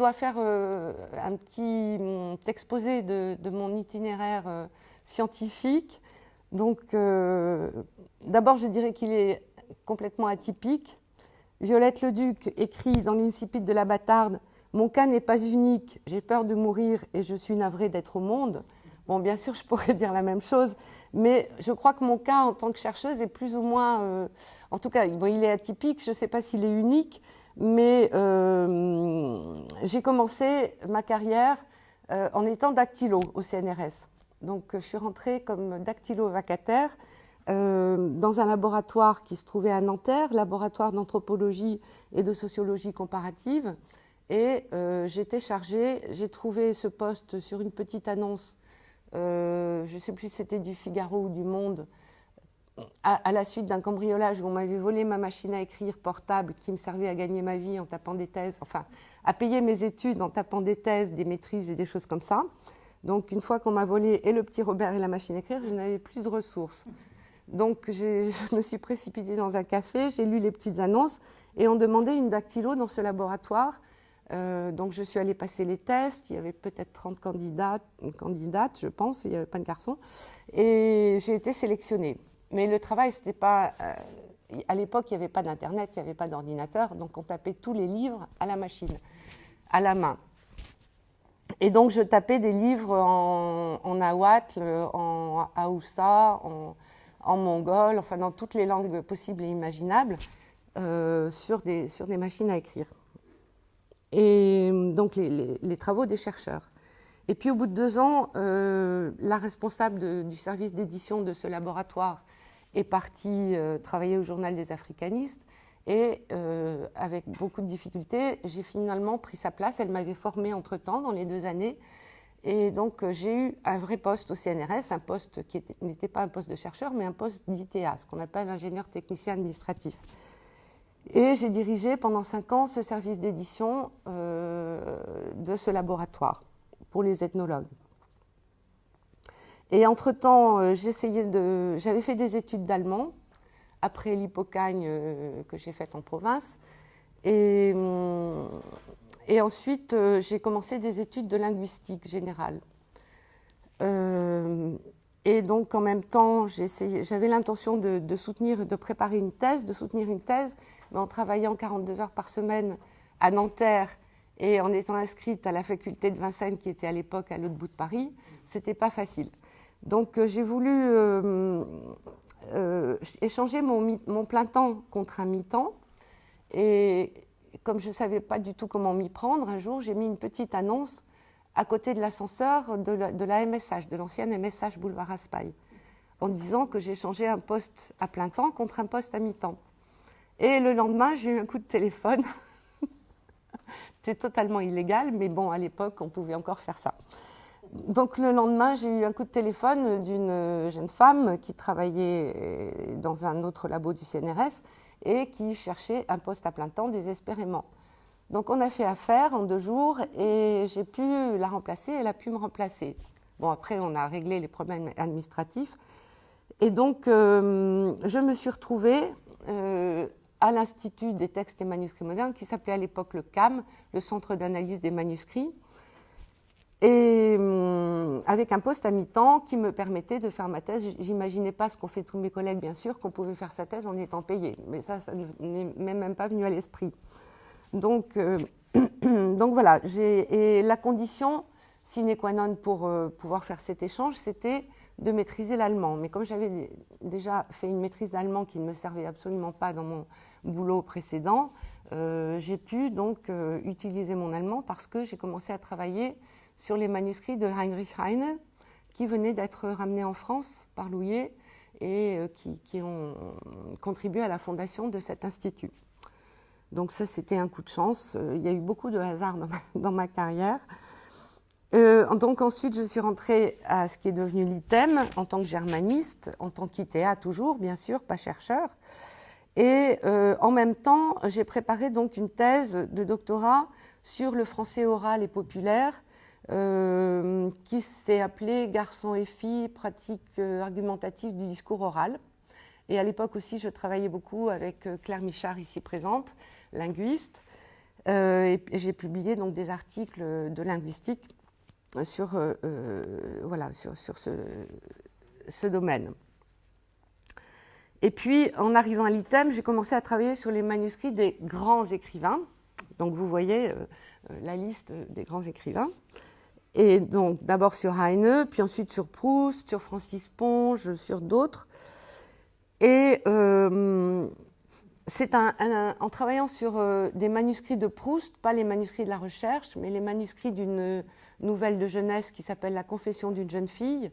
dois faire un petit exposé de mon itinéraire scientifique. Donc, d'abord, je dirais qu'il est complètement atypique. Violette Leduc écrit dans l'Incipit de la Bâtarde « Mon cas n'est pas unique, j'ai peur de mourir et je suis navrée d'être au monde ». Bon, bien sûr, je pourrais dire la même chose, mais je crois que mon cas en tant que chercheuse est plus ou moins... en tout cas, bon, il est atypique, je ne sais pas s'il est unique, mais j'ai commencé ma carrière en étant dactylo au CNRS. Donc, je suis rentrée comme dactylo vacataire dans un laboratoire qui se trouvait à Nanterre, laboratoire d'anthropologie et de sociologie comparative. Et j'étais chargée, j'ai trouvé ce poste sur une petite annonce, je ne sais plus si c'était du Figaro ou du Monde, à la suite d'un cambriolage où on m'avait volé ma machine à écrire portable qui me servait à gagner ma vie en tapant des thèses, enfin à payer mes études en tapant des thèses, des maîtrises et des choses comme ça. Donc une fois qu'on m'a volé et le petit Robert et la machine à écrire, je n'avais plus de ressources. Donc je me suis précipitée dans un café, j'ai lu les petites annonces et on demandait une dactylo dans ce laboratoire. Donc je suis allée passer les tests, il y avait peut-être 30 candidates, je pense, il n'y avait pas de garçons, et j'ai été sélectionnée. Mais le travail, c'était pas... à l'époque, il n'y avait pas d'internet, il n'y avait pas d'ordinateur, donc on tapait tous les livres à la machine, à la main. Et donc je tapais des livres en nahuatl, en haoussa, en mongol, enfin dans toutes les langues possibles et imaginables, sur des machines à écrire. Et donc les travaux des chercheurs. Et puis au bout de 2 ans, la responsable du service d'édition de ce laboratoire est partie travailler au Journal des Africanistes et avec beaucoup de difficultés, j'ai finalement pris sa place. Elle m'avait formée entre-temps dans les 2 années. Et donc j'ai eu un vrai poste au CNRS, un poste qui n'était pas un poste de chercheur, mais un poste d'ITA, ce qu'on appelle ingénieur technicien administratif. Et j'ai dirigé pendant 5 ans ce service d'édition de ce laboratoire pour les ethnologues. Et entre-temps, j'avais fait des études d'allemand, après l'hypocagne que j'ai faite en province. Et ensuite, j'ai commencé des études de linguistique générale. Et donc, en même temps, j'avais l'intention de préparer une thèse, de soutenir une thèse, mais en travaillant 42 heures par semaine à Nanterre et en étant inscrite à la faculté de Vincennes, qui était à l'époque à l'autre bout de Paris, c'était pas facile. Donc, j'ai voulu échanger mon plein temps contre un mi-temps. Et comme je ne savais pas du tout comment m'y prendre, un jour, j'ai mis une petite annonce à côté de l'ascenseur de la MSH, de l'ancienne MSH Boulevard Raspail, en disant que j'ai changé un poste à plein temps contre un poste à mi-temps. Et le lendemain, j'ai eu un coup de téléphone. C'était totalement illégal, mais bon, à l'époque, on pouvait encore faire ça. Donc le lendemain, j'ai eu un coup de téléphone d'une jeune femme qui travaillait dans un autre labo du CNRS et qui cherchait un poste à plein temps désespérément. Donc on a fait affaire en 2 jours et j'ai pu la remplacer, elle a pu me remplacer. Bon, après, on a réglé les problèmes administratifs. Et donc, je me suis retrouvée à l'Institut des textes et manuscrits modernes, qui s'appelait à l'époque le CAM, le Centre d'analyse des manuscrits, et avec un poste à mi-temps qui me permettait de faire ma thèse. J'imaginais pas ce qu'ont fait tous mes collègues, bien sûr, qu'on pouvait faire sa thèse en étant payé, mais ça n'est même pas venu à l'esprit. Donc voilà, et la condition sine qua non pour pouvoir faire cet échange, c'était de maîtriser l'allemand. Mais comme j'avais déjà fait une maîtrise d'allemand qui ne me servait absolument pas dans mon boulot précédent, j'ai pu donc utiliser mon allemand parce que j'ai commencé à travailler sur les manuscrits de Heinrich Heine, qui venaient d'être ramenés en France par Louillet et qui ont contribué à la fondation de cet institut. Donc ça, c'était un coup de chance. Il y a eu beaucoup de hasard dans ma carrière. Donc ensuite, je suis rentrée à ce qui est devenu l'ITEM en tant que germaniste, en tant qu'ITA toujours, bien sûr, pas chercheur. Et en même temps, j'ai préparé donc une thèse de doctorat sur le français oral et populaire qui s'est appelée « Garçons et filles, pratique argumentative du discours oral ». Et à l'époque aussi, je travaillais beaucoup avec Claire Michard, ici présente, linguiste. Et j'ai publié donc des articles de linguistique sur ce domaine. Et puis, en arrivant à l'ITEM, j'ai commencé à travailler sur les manuscrits des grands écrivains. Donc, vous voyez la liste des grands écrivains. Et donc, d'abord sur Heine, puis ensuite sur Proust, sur Francis Ponge, sur d'autres. Et c'est en travaillant sur des manuscrits de Proust, pas les manuscrits de la recherche, mais les manuscrits d'une nouvelle de jeunesse qui s'appelle La Confession d'une jeune fille.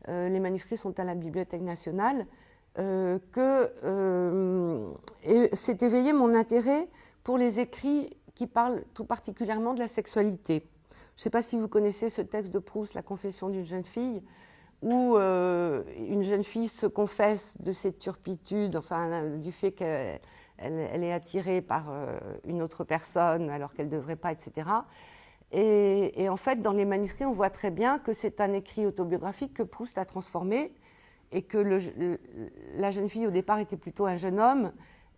Les manuscrits sont à la Bibliothèque nationale. s'est éveillé mon intérêt pour les écrits qui parlent tout particulièrement de la sexualité. Je ne sais pas si vous connaissez ce texte de Proust, La Confession d'une jeune fille, où une jeune fille se confesse de ses turpitudes, enfin du fait qu'elle est attirée par une autre personne alors qu'elle ne devrait pas, etc. Et en fait, dans les manuscrits, on voit très bien que c'est un écrit autobiographique que Proust a transformé et que la jeune fille, au départ, était plutôt un jeune homme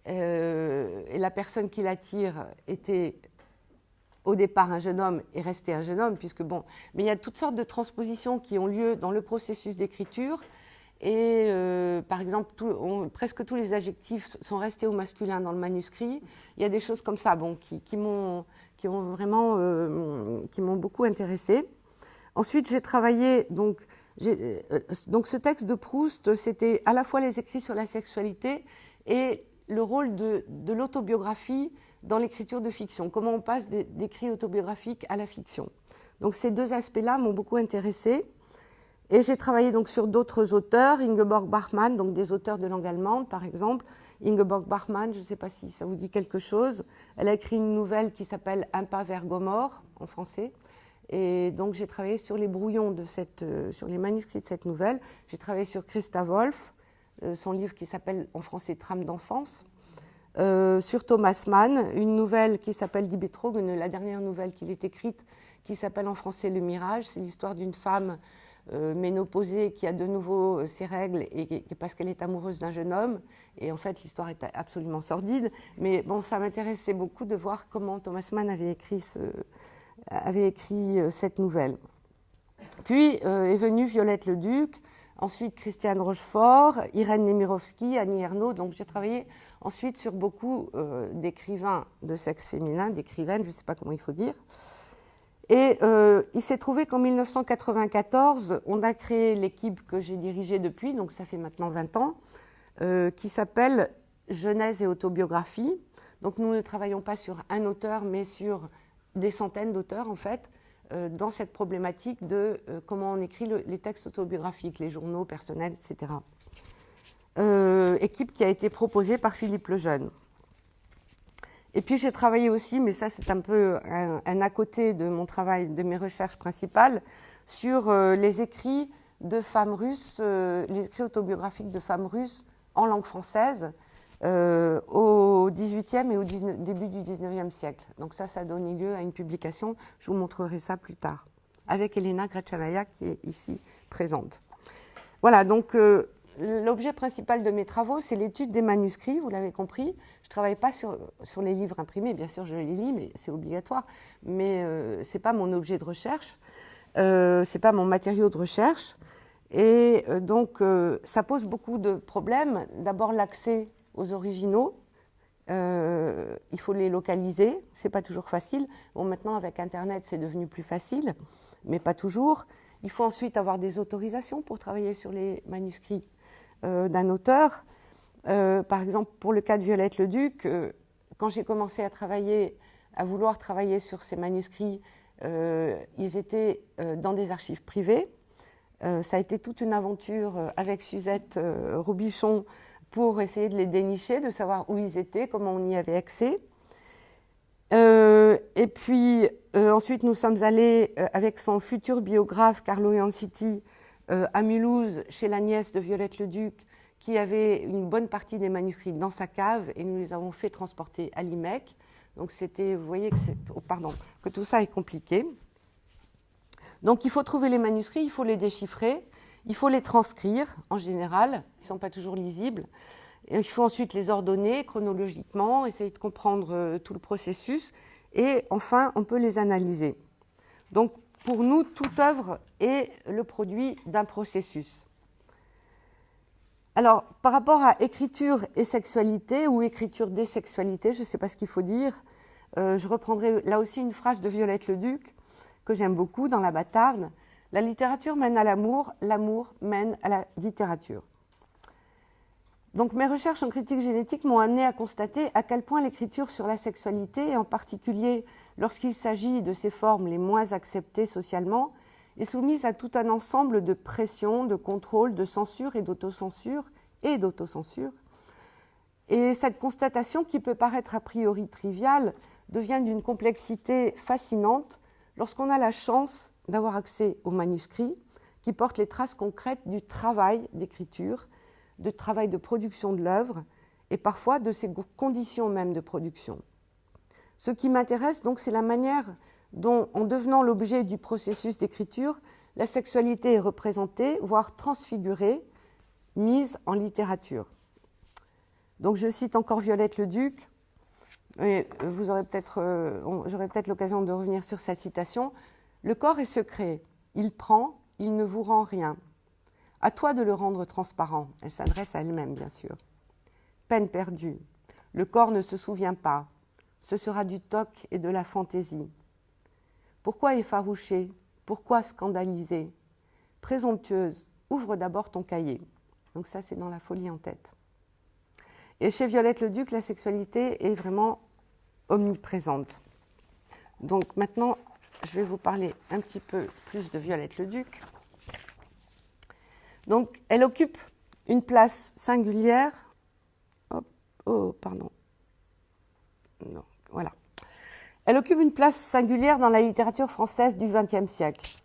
et la personne qui l'attire était au départ un jeune homme et resté un jeune homme, puisque bon, mais il y a toutes sortes de transpositions qui ont lieu dans le processus d'écriture. Et par exemple, presque tous les adjectifs sont restés au masculin dans le manuscrit. Il y a des choses comme ça, bon, qui m'ont beaucoup intéressée. Ensuite, j'ai travaillé donc ce texte de Proust, c'était à la fois les écrits sur la sexualité et le rôle de l'autobiographie dans l'écriture de fiction. Comment on passe d'écrits autobiographiques à la fiction. Donc ces deux aspects-là m'ont beaucoup intéressée. Et j'ai travaillé donc sur d'autres auteurs, Ingeborg Bachmann, donc des auteurs de langue allemande par exemple. Ingeborg Bachmann, je ne sais pas si ça vous dit quelque chose. Elle a écrit une nouvelle qui s'appelle Un pas vers Gomorrhe en français. Et donc j'ai travaillé sur les brouillons sur les manuscrits de cette nouvelle. J'ai travaillé sur Christa Wolf, son livre qui s'appelle en français Trame d'enfance. Sur Thomas Mann, une nouvelle qui s'appelle Die Betrogen, la dernière nouvelle qu'il ait écrite, qui s'appelle en français Le Mirage. C'est l'histoire d'une femme ménopausée qui a de nouveau ses règles et parce qu'elle est amoureuse d'un jeune homme. Et en fait, l'histoire est absolument sordide. Mais bon, ça m'intéressait beaucoup de voir comment Thomas Mann avait écrit cette nouvelle. Puis est venue Violette Leduc, ensuite Christiane Rochefort, Irène Nemirovsky, Annie Ernaux. Donc j'ai travaillé ensuite sur beaucoup d'écrivains de sexe féminin, d'écrivaines, je ne sais pas comment il faut dire. Et il s'est trouvé qu'en 1994, on a créé l'équipe que j'ai dirigée depuis, donc ça fait maintenant 20 ans, qui s'appelle Genèse et autobiographie. Donc nous ne travaillons pas sur un auteur, mais sur des centaines d'auteurs en fait, dans cette problématique de comment on écrit les textes autobiographiques, les journaux personnels, etc. Équipe qui a été proposée par Philippe Lejeune. Et puis j'ai travaillé aussi, mais ça c'est un peu un à côté de mon travail, de mes recherches principales, sur les écrits de femmes russes, les écrits autobiographiques de femmes russes en langue française au XVIIIe et au début du XIXe siècle. Donc ça a donné lieu à une publication, je vous montrerai ça plus tard, avec Elena Gretchanaya qui est ici présente. Voilà, donc l'objet principal de mes travaux, c'est l'étude des manuscrits, vous l'avez compris. Je ne travaille pas sur les livres imprimés, bien sûr je les lis, mais c'est obligatoire, mais ce n'est pas mon objet de recherche, ce n'est pas mon matériau de recherche. Et donc ça pose beaucoup de problèmes. D'abord l'accès aux originaux, il faut les localiser, ce n'est pas toujours facile. Bon, maintenant avec Internet c'est devenu plus facile, mais pas toujours. Il faut ensuite avoir des autorisations pour travailler sur les manuscrits d'un auteur. Par exemple, pour le cas de Violette Leduc, quand j'ai commencé à vouloir travailler sur ces manuscrits, ils étaient dans des archives privées. Ça a été toute une aventure avec Suzette Robichon pour essayer de les dénicher, de savoir où ils étaient, comment on y avait accès. Et puis ensuite, nous sommes allés avec son futur biographe, Carlo Ianciti, à Mulhouse, chez la nièce de Violette Leduc, qui avait une bonne partie des manuscrits dans sa cave, et nous les avons fait transporter à l'IMEC. Donc vous voyez que tout ça est compliqué. Donc il faut trouver les manuscrits, il faut les déchiffrer, il faut les transcrire en général, ils ne sont pas toujours lisibles. Et il faut ensuite les ordonner chronologiquement, essayer de comprendre tout le processus, et enfin, on peut les analyser. Donc, pour nous, toute œuvre est le produit d'un processus. Alors, par rapport à écriture et sexualité, ou écriture des sexualités, je ne sais pas ce qu'il faut dire, je reprendrai là aussi une phrase de Violette Leduc, que j'aime beaucoup, dans La Bâtarde. La littérature mène à l'amour, l'amour mène à la littérature. Donc, mes recherches en critique génétique m'ont amené à constater à quel point l'écriture sur la sexualité, et en particulier lorsqu'il s'agit de ses formes les moins acceptées socialement, est soumise à tout un ensemble de pressions, de contrôles, de censure et d'autocensure. Et cette constatation, qui peut paraître a priori triviale, devient d'une complexité fascinante lorsqu'on a la chance d'avoir accès aux manuscrits qui portent les traces concrètes du travail d'écriture, de travail de production de l'œuvre et parfois de ses conditions même de production. Ce qui m'intéresse donc, c'est la manière dont, en devenant l'objet du processus d'écriture, la sexualité est représentée, voire transfigurée, mise en littérature. Donc je cite encore Violette Leduc, et j'aurai peut-être l'occasion de revenir sur cette citation. « Le corps est secret, il prend, il ne vous rend rien. À toi de le rendre transparent. » Elle s'adresse à elle-même, bien sûr. « Peine perdue, le corps ne se souvient pas, ce sera du toc et de la fantaisie. Pourquoi effaroucher? Pourquoi scandaliser? Présomptueuse, ouvre d'abord ton cahier. » Donc ça, c'est dans La folie en tête. Et chez Violette Leduc, la sexualité est vraiment omniprésente. Donc maintenant, je vais vous parler un petit peu plus de Violette Leduc. Donc, elle occupe une place singulière. Voilà. Elle occupe une place singulière dans la littérature française du XXe siècle.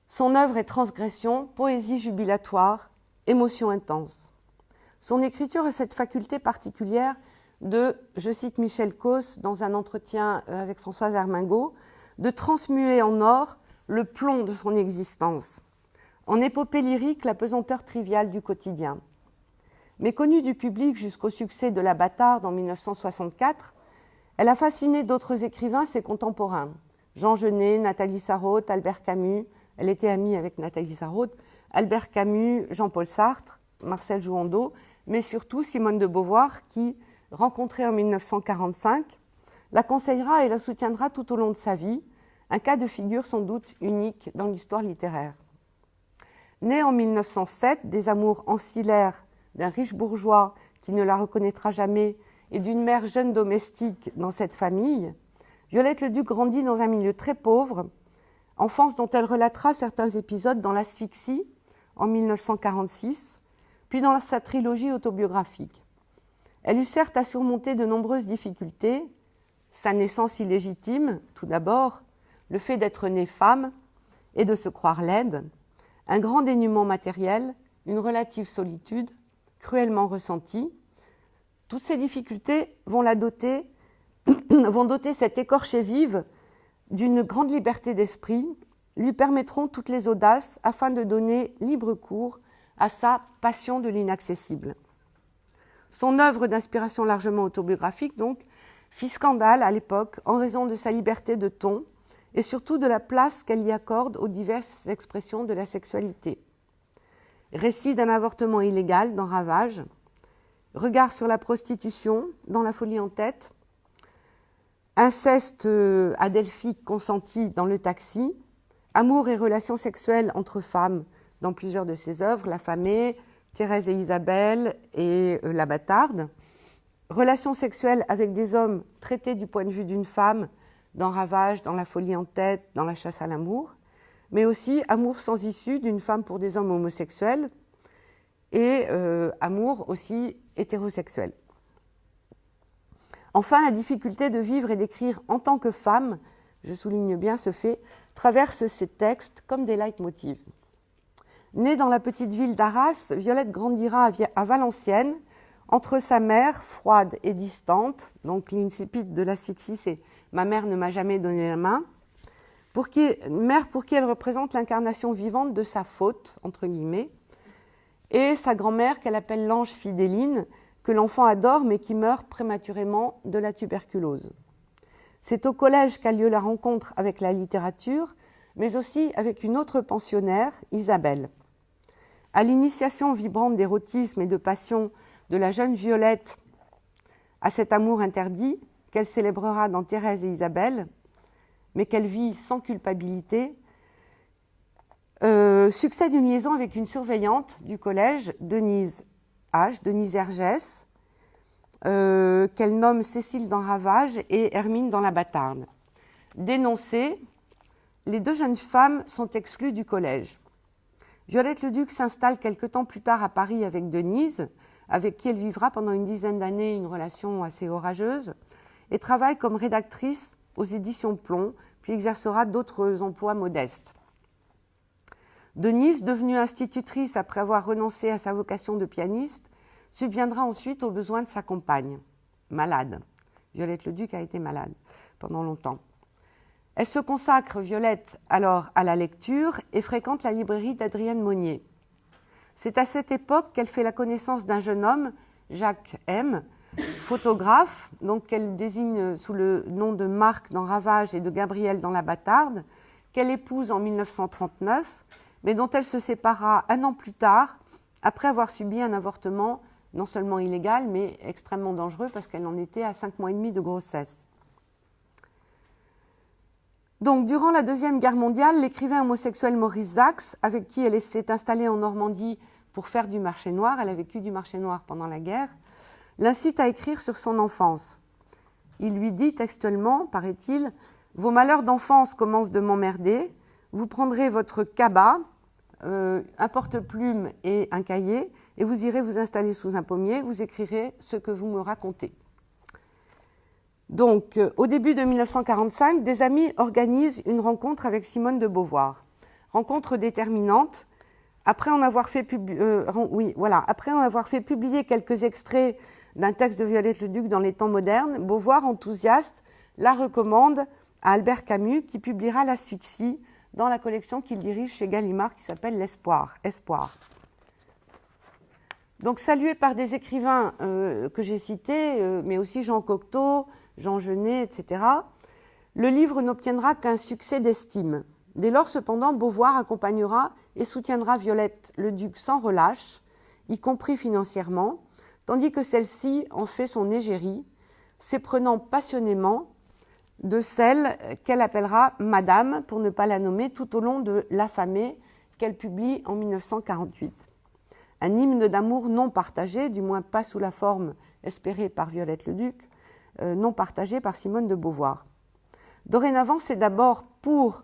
Son œuvre est transgression, poésie jubilatoire, émotion intense. Son écriture a cette faculté particulière de, je cite Michel Causse dans un entretien avec Françoise Armingaud, de transmuer en or le plomb de son existence. En épopée lyrique, la pesanteur triviale du quotidien. Méconnue du public jusqu'au succès de La Bâtarde en 1964, elle a fasciné d'autres écrivains, ses contemporains. Jean Genet, Nathalie Sarraute, Albert Camus, elle était amie avec Nathalie Sarraute, Albert Camus, Jean-Paul Sartre, Marcel Jouhandeau, mais surtout Simone de Beauvoir qui, rencontrée en 1945, la conseillera et la soutiendra tout au long de sa vie, un cas de figure sans doute unique dans l'histoire littéraire. Née en 1907 des amours ancillaires d'un riche bourgeois qui ne la reconnaîtra jamais et d'une mère jeune domestique dans cette famille, Violette Leduc grandit dans un milieu très pauvre, enfance dont elle relatera certains épisodes dans L'Asphyxie en 1946, puis dans sa trilogie autobiographique. Elle eut certes à surmonter de nombreuses difficultés, sa naissance illégitime, tout d'abord, le fait d'être née femme et de se croire laide, un grand dénuement matériel, une relative solitude, cruellement ressentie. Toutes ces difficultés vont doter cette écorchée vive d'une grande liberté d'esprit, lui permettront toutes les audaces afin de donner libre cours à sa passion de l'inaccessible. Son œuvre d'inspiration largement autobiographique, donc, fit scandale à l'époque en raison de sa liberté de ton et surtout de la place qu'elle y accorde aux diverses expressions de la sexualité. Récit d'un avortement illégal dans Ravage, regard sur la prostitution dans La folie en tête, inceste adelphique consenti dans Le taxi, amour et relations sexuelles entre femmes dans plusieurs de ses œuvres, La Famée, Thérèse et Isabelle et La Bâtarde, relations sexuelles avec des hommes traités du point de vue d'une femme dans Ravage, dans La folie en tête, dans La chasse à l'amour, mais aussi amour sans issue d'une femme pour des hommes homosexuels et amour aussi hétérosexuel. Enfin, la difficulté de vivre et d'écrire en tant que femme, je souligne bien ce fait, traverse ces textes comme des leitmotivs. Née dans la petite ville d'Arras, Violette grandira à Valenciennes, entre sa mère, froide et distante, donc l'incipit de l'Asphyxie, c'est « ma mère ne m'a jamais donné la main », mère pour qui elle représente l'incarnation vivante de sa faute, entre guillemets, et sa grand-mère qu'elle appelle l'ange Fidéline, que l'enfant adore mais qui meurt prématurément de la tuberculose. C'est au collège qu'a lieu la rencontre avec la littérature, mais aussi avec une autre pensionnaire, Isabelle. À l'initiation vibrante d'érotisme et de passion de la jeune Violette à cet amour interdit qu'elle célébrera dans Thérèse et Isabelle, mais qu'elle vit sans culpabilité, succède une liaison avec une surveillante du collège, Denise Hergès, qu'elle nomme Cécile dans Ravage et Hermine dans La Bâtarde. Dénoncées, les deux jeunes femmes sont exclues du collège. Violette Leduc s'installe quelque temps plus tard à Paris avec Denise, avec qui elle vivra pendant une dizaine d'années une relation assez orageuse, et travaille comme rédactrice aux éditions Plomb, puis exercera d'autres emplois modestes. Denise, devenue institutrice après avoir renoncé à sa vocation de pianiste, subviendra ensuite aux besoins de sa compagne, malade. Violette Leduc a été malade pendant longtemps. Elle se consacre, Violette, alors à la lecture et fréquente la librairie d'Adrienne Monnier. C'est à cette époque qu'elle fait la connaissance d'un jeune homme, Jacques M., photographe, donc qu'elle désigne sous le nom de Marc dans Ravage et de Gabriel dans La Bâtarde, qu'elle épouse en 1939, mais dont elle se séparera un an plus tard, après avoir subi un avortement non seulement illégal, mais extrêmement dangereux, parce qu'elle en était à 5 mois et demi de grossesse. Donc, durant la Deuxième Guerre mondiale, l'écrivain homosexuel Maurice Zax, avec qui elle s'est installée en Normandie pour faire du marché noir, elle a vécu du marché noir pendant la guerre, l'incite à écrire sur son enfance. Il lui dit textuellement, paraît-il, « Vos malheurs d'enfance commencent de m'emmerder, vous prendrez votre cabas, un porte-plume et un cahier, et vous irez vous installer sous un pommier, vous écrirez ce que vous me racontez. » Donc, au début de 1945, des amis organisent une rencontre avec Simone de Beauvoir. Rencontre déterminante. Après en avoir fait publier quelques extraits d'un texte de Violette Leduc dans les temps modernes, Beauvoir, enthousiaste, la recommande à Albert Camus, qui publiera l'Asphyxie dans la collection qu'il dirige chez Gallimard, qui s'appelle l'Espoir. Donc, salué par des écrivains que j'ai cités, mais aussi Jean Cocteau, Jean Genet, etc., le livre n'obtiendra qu'un succès d'estime. Dès lors, cependant, Beauvoir accompagnera et soutiendra Violette Leduc sans relâche, y compris financièrement, tandis que celle-ci en fait son égérie, s'éprenant passionnément de celle qu'elle appellera Madame, pour ne pas la nommer, tout au long de L'Affamée, qu'elle publie en 1948. Un hymne d'amour non partagé, du moins pas sous la forme espérée par Violette Leduc, non partagé par Simone de Beauvoir. Dorénavant, c'est d'abord pour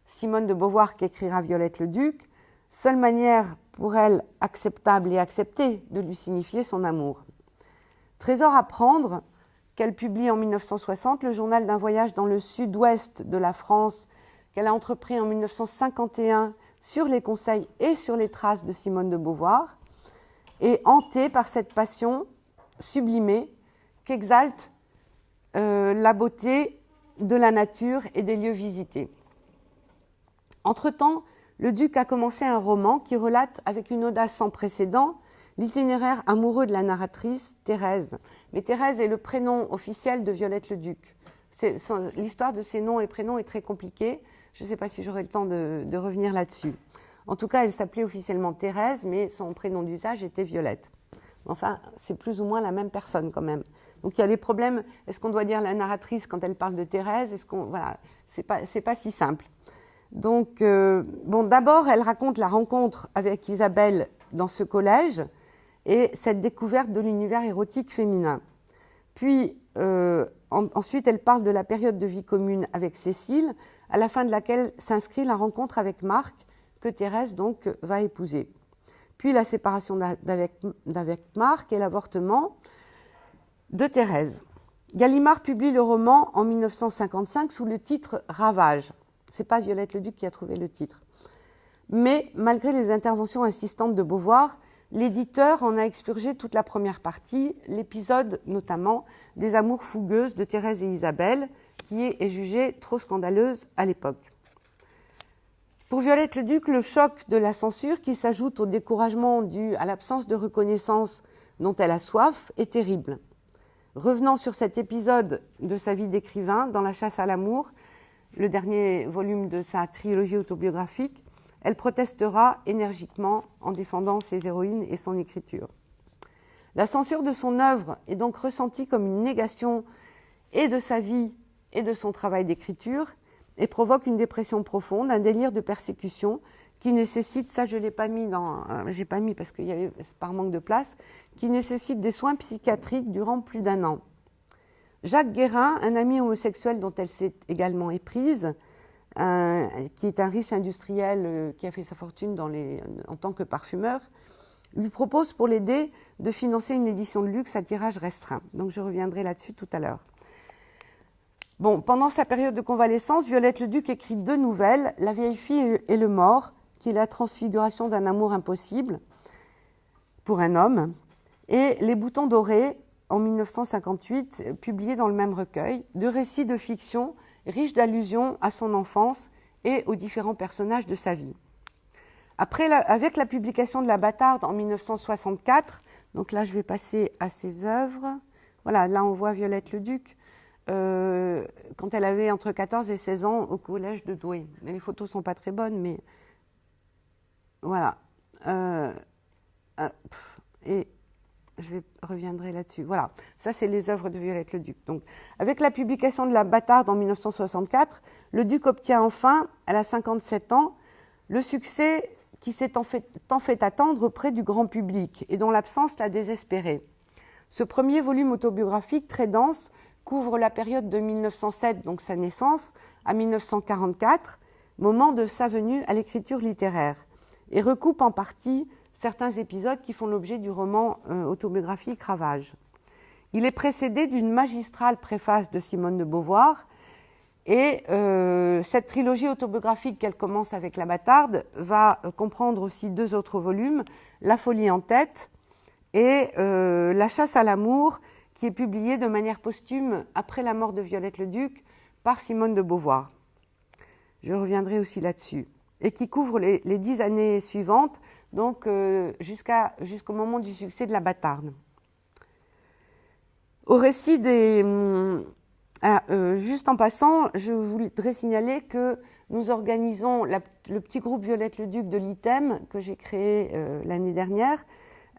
Simone de Beauvoir qu'écrira Violette Leduc, seule manière pour elle acceptable et acceptée de lui signifier son amour. Trésor à prendre, qu'elle publie en 1960, le journal d'un voyage dans le sud-ouest de la France qu'elle a entrepris en 1951 sur les conseils et sur les traces de Simone de Beauvoir, et hantée par cette passion sublimée qu'exalte la beauté de la nature et des lieux visités. Entre-temps, le duc a commencé un roman qui relate avec une audace sans précédent l'itinéraire amoureux de la narratrice, Thérèse. Mais Thérèse est le prénom officiel de Violette Leduc. L'histoire de ces noms et prénoms est très compliquée. Je ne sais pas si j'aurai le temps de revenir là-dessus. En tout cas, elle s'appelait officiellement Thérèse, mais son prénom d'usage était Violette. Enfin, c'est plus ou moins la même personne quand même. Donc il y a des problèmes. Est-ce qu'on doit dire la narratrice quand elle parle de Thérèse ? Voilà, c'est pas si simple. Donc, d'abord, elle raconte la rencontre avec Isabelle dans ce collège et cette découverte de l'univers érotique féminin. Puis, ensuite, elle parle de la période de vie commune avec Cécile, à la fin de laquelle s'inscrit la rencontre avec Marc, que Thérèse donc va épouser. Puis la séparation d'avec Marc et l'avortement de Thérèse. Gallimard publie le roman en 1955 sous le titre « Ravage ». Ce n'est pas Violette Leduc qui a trouvé le titre. Mais malgré les interventions insistantes de Beauvoir, l'éditeur en a expurgé toute la première partie, l'épisode notamment des amours fougueuses de Thérèse et Isabelle, qui est jugée trop scandaleuse à l'époque. Pour Violette Leduc, le choc de la censure, qui s'ajoute au découragement dû à l'absence de reconnaissance dont elle a soif, est terrible. Revenant sur cet épisode de sa vie d'écrivain dans La chasse à l'amour, le dernier volume de sa trilogie autobiographique, elle protestera énergiquement en défendant ses héroïnes et son écriture. La censure de son œuvre est donc ressentie comme une négation et de sa vie et de son travail d'écriture et provoque une dépression profonde, un délire de persécution qui nécessite, ça je l'ai pas mis j'ai pas mis parce qu'il y avait par manque de place, qui nécessite des soins psychiatriques durant plus d'1 an. Jacques Guérin, un ami homosexuel dont elle s'est également éprise, qui est un riche industriel qui a fait sa fortune en tant que parfumeur, lui propose pour l'aider de financer une édition de luxe à tirage restreint. Donc je reviendrai là-dessus tout à l'heure. Bon, pendant sa période de convalescence, Violette Leduc écrit 2 nouvelles, La vieille fille et le mort, qui est la transfiguration d'un amour impossible pour un homme, et Les boutons dorés, en 1958, publié dans le même recueil, 2 récits de fiction riches d'allusions à son enfance et aux différents personnages de sa vie. Avec la publication de La Bâtarde en 1964, donc là je vais passer à ses œuvres, voilà, là on voit Violette Leduc, quand elle avait entre 14 et 16 ans au collège de Douai. Les photos ne sont pas très bonnes, mais voilà. Et je reviendrai là-dessus. Voilà, ça c'est les œuvres de Violette Leduc. Donc, avec la publication de La Bâtarde en 1964, Leduc obtient enfin, elle a 57 ans, le succès qui s'est tant fait attendre auprès du grand public et dont l'absence l'a désespéré. Ce premier volume autobiographique très dense couvre la période de 1907, donc sa naissance, à 1944, moment de sa venue à l'écriture littéraire, et recoupe en partie certains épisodes qui font l'objet du roman autobiographique Ravage. Il est précédé d'une magistrale préface de Simone de Beauvoir, et cette trilogie autobiographique qu'elle commence avec La Bâtarde va comprendre aussi 2 autres volumes, La folie en tête et La chasse à l'amour, qui est publié de manière posthume après la mort de Violette Leduc par Simone de Beauvoir. Je reviendrai aussi là-dessus. Et qui couvre les 10 années suivantes, donc jusqu'au moment du succès de La Bâtarde. Au récit juste en passant, je voudrais signaler que nous organisons le petit groupe Violette Leduc de l'ITEM que j'ai créé l'année dernière,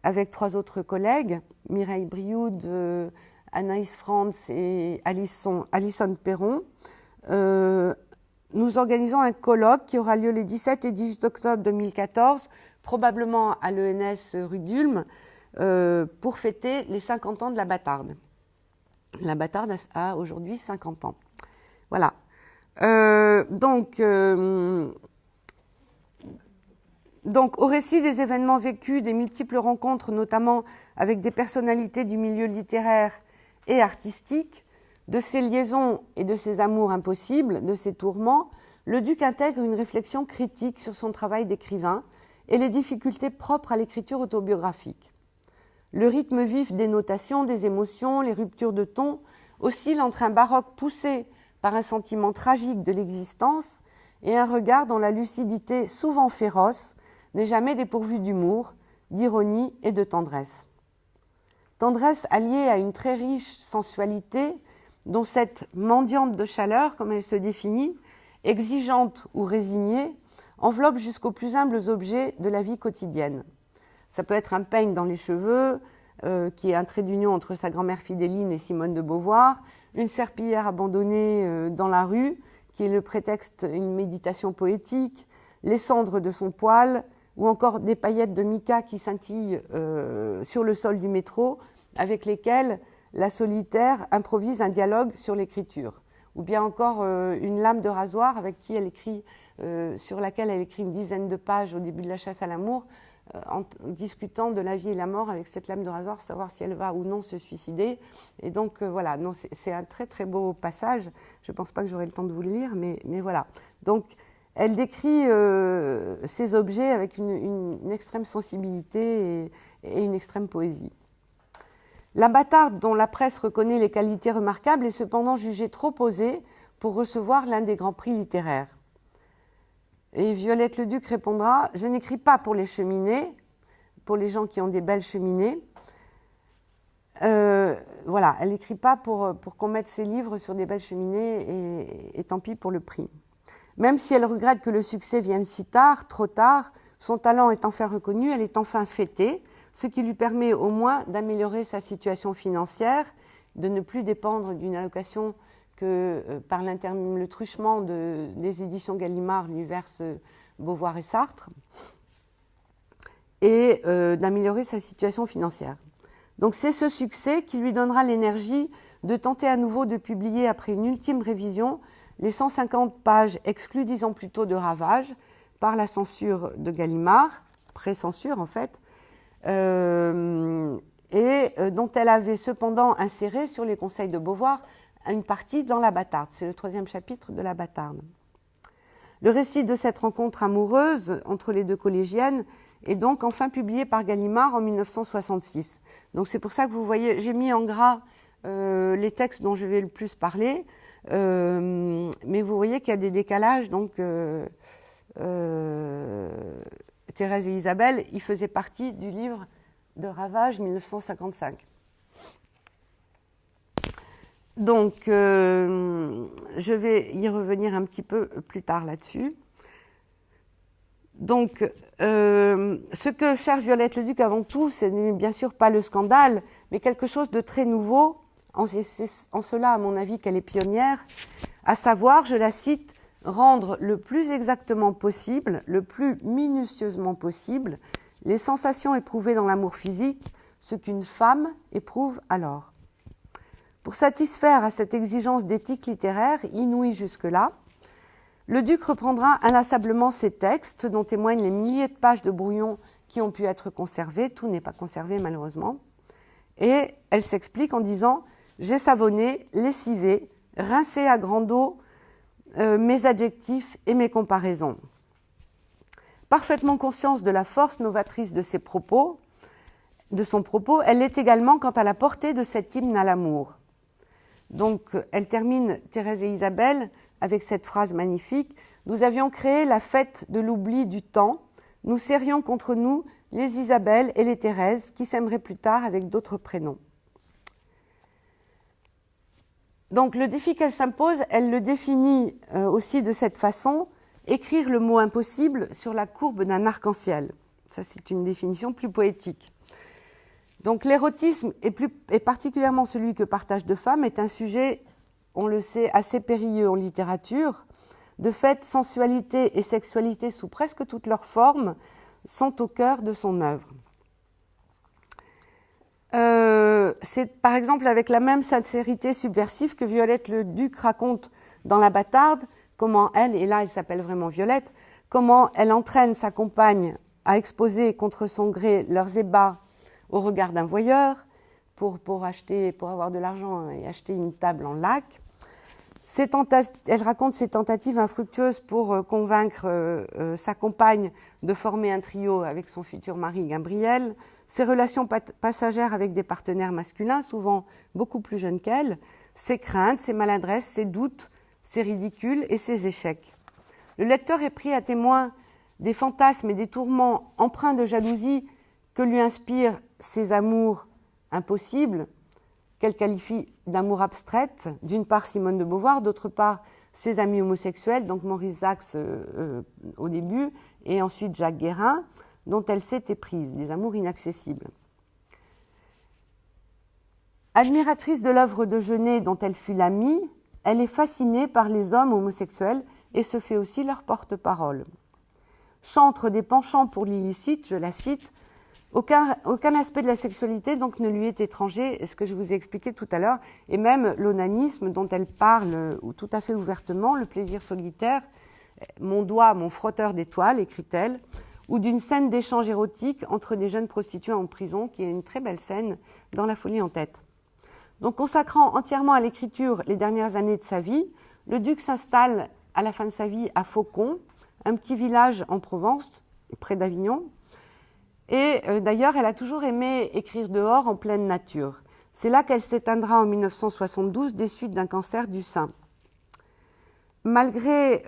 avec 3 autres collègues, Mireille Brioude, Anaïs Franz et Alison Perron. Nous organisons un colloque qui aura lieu les 17 et 18 octobre 2014, probablement à l'ENS rue d'Ulm, pour fêter les 50 ans de La Bâtarde. La Bâtarde a aujourd'hui 50 ans. Voilà. Donc, au récit des événements vécus, des multiples rencontres, notamment avec des personnalités du milieu littéraire et artistique, de ses liaisons et de ses amours impossibles, de ses tourments, Leduc intègre une réflexion critique sur son travail d'écrivain et les difficultés propres à l'écriture autobiographique. Le rythme vif des notations, des émotions, les ruptures de ton oscillent entre un baroque poussé par un sentiment tragique de l'existence et un regard dont la lucidité, souvent féroce, n'est jamais dépourvue d'humour, d'ironie et de tendresse. Tendresse alliée à une très riche sensualité dont cette mendiante de chaleur, comme elle se définit, exigeante ou résignée, enveloppe jusqu'aux plus humbles objets de la vie quotidienne. Ça peut être un peigne dans les cheveux, qui est un trait d'union entre sa grand-mère Fidéline et Simone de Beauvoir, une serpillière abandonnée dans la rue, qui est le prétexte d'une méditation poétique, les cendres de son poêle, ou encore des paillettes de mica qui scintillent sur le sol du métro, avec lesquelles la solitaire improvise un dialogue sur l'écriture. Ou bien encore une lame de rasoir sur laquelle elle écrit une dizaine de pages au début de La chasse à l'amour, en discutant de la vie et la mort avec cette lame de rasoir, savoir si elle va ou non se suicider. Et donc voilà, c'est un très très beau passage. Je ne pense pas que j'aurai le temps de vous le lire, mais voilà. Donc elle décrit ces objets avec une extrême sensibilité et une extrême poésie. La Bâtarde, dont la presse reconnaît les qualités remarquables, est cependant jugée trop osée pour recevoir l'un des grands prix littéraires. Et Violette Leduc répondra « Je n'écris pas pour les cheminées, pour les gens qui ont des belles cheminées. voilà, elle n'écrit pas pour qu'on mette ses livres sur des belles cheminées et tant pis pour le prix. Même si elle regrette que le succès vienne si tard, trop tard, son talent est enfin reconnu, elle est enfin fêtée, ce qui lui permet au moins d'améliorer sa situation financière, de ne plus dépendre d'une allocation que par le truchement des éditions Gallimard lui versent Beauvoir et Sartre, et d'améliorer sa situation financière. Donc c'est ce succès qui lui donnera l'énergie de tenter à nouveau de publier après une ultime révision les 150 pages exclues 10 ans plus tôt de Ravage par la censure de Gallimard, pré-censure en fait, dont elle avait cependant inséré sur les conseils de Beauvoir une partie dans La Bâtarde. C'est le 3e chapitre de La Bâtarde. Le récit de cette rencontre amoureuse entre les deux collégiennes est donc enfin publié par Gallimard en 1966. Donc c'est pour ça que vous voyez, j'ai mis en gras les textes dont je vais le plus parler, mais vous voyez qu'il y a des décalages, donc Thérèse et Isabelle, il faisait partie du livre de Ravage 1955. Donc, je vais y revenir un petit peu plus tard là-dessus. Donc, ce que cherche Violette Leduc avant tout, ce n'est bien sûr pas le scandale, mais quelque chose de très nouveau, en cela, à mon avis, qu'elle est pionnière, à savoir, je la cite, rendre le plus exactement possible, le plus minutieusement possible, les sensations éprouvées dans l'amour physique, ce qu'une femme éprouve alors. Pour satisfaire à cette exigence d'éthique littéraire, inouïe jusque-là, Leduc reprendra inlassablement ces textes dont témoignent les milliers de pages de brouillons qui ont pu être conservés, tout n'est pas conservé malheureusement, et elle s'explique en disant « J'ai savonné, lessivé, rincé à grande eau mes adjectifs et mes comparaisons. » Parfaitement consciente de la force novatrice de ses propos, de son propos, elle l'est également quant à la portée de cet hymne à l'amour. Donc, elle termine Thérèse et Isabelle avec cette phrase magnifique « Nous avions créé la fête de l'oubli du temps, nous serrions contre nous les Isabelle et les Thérèse qui s'aimeraient plus tard avec d'autres prénoms. » Donc, le défi qu'elle s'impose, elle le définit aussi de cette façon, écrire le mot impossible sur la courbe d'un arc-en-ciel. Ça, c'est une définition plus poétique. Donc l'érotisme, et particulièrement celui que partagent deux femmes, est un sujet, on le sait, assez périlleux en littérature. De fait, sensualité et sexualité sous presque toutes leurs formes sont au cœur de son œuvre. C'est par exemple avec la même sincérité subversive que Violette Leduc raconte dans La Bâtarde, comment elle, et là elle s'appelle vraiment Violette, comment elle entraîne sa compagne à exposer contre son gré leurs ébats au regard d'un voyeur pour avoir de l'argent et acheter une table en lac. Elle raconte ses tentatives infructueuses pour convaincre sa compagne de former un trio avec son futur mari Gabriel, ses relations passagères avec des partenaires masculins, souvent beaucoup plus jeunes qu'elle, ses craintes, ses maladresses, ses doutes, ses ridicules et ses échecs. Le lecteur est pris à témoin des fantasmes et des tourments empreints de jalousie que lui inspirent ces amours impossibles, qu'elle qualifie d'amour abstraites, d'une part Simone de Beauvoir, d'autre part ses amis homosexuels, donc Maurice Sachs au début, et ensuite Jacques Guérin, dont elle s'est éprise, des amours inaccessibles. Admiratrice de l'œuvre de Genet dont elle fut l'amie, elle est fascinée par les hommes homosexuels et se fait aussi leur porte-parole. Chantre des penchants pour l'illicite, je la cite, aucun aspect de la sexualité donc ne lui est étranger, ce que je vous ai expliqué tout à l'heure, et même l'onanisme dont elle parle tout à fait ouvertement, le plaisir solitaire, mon doigt, mon frotteur d'étoiles, écrit-elle, ou d'une scène d'échange érotique entre des jeunes prostituées en prison, qui est une très belle scène dans La folie en tête. Donc, consacrant entièrement à l'écriture les dernières années de sa vie, Leduc s'installe à la fin de sa vie à Faucon, un petit village en Provence, près d'Avignon. Et d'ailleurs, elle a toujours aimé écrire dehors, en pleine nature. C'est là qu'elle s'éteindra en 1972 des suites d'un cancer du sein. Malgré,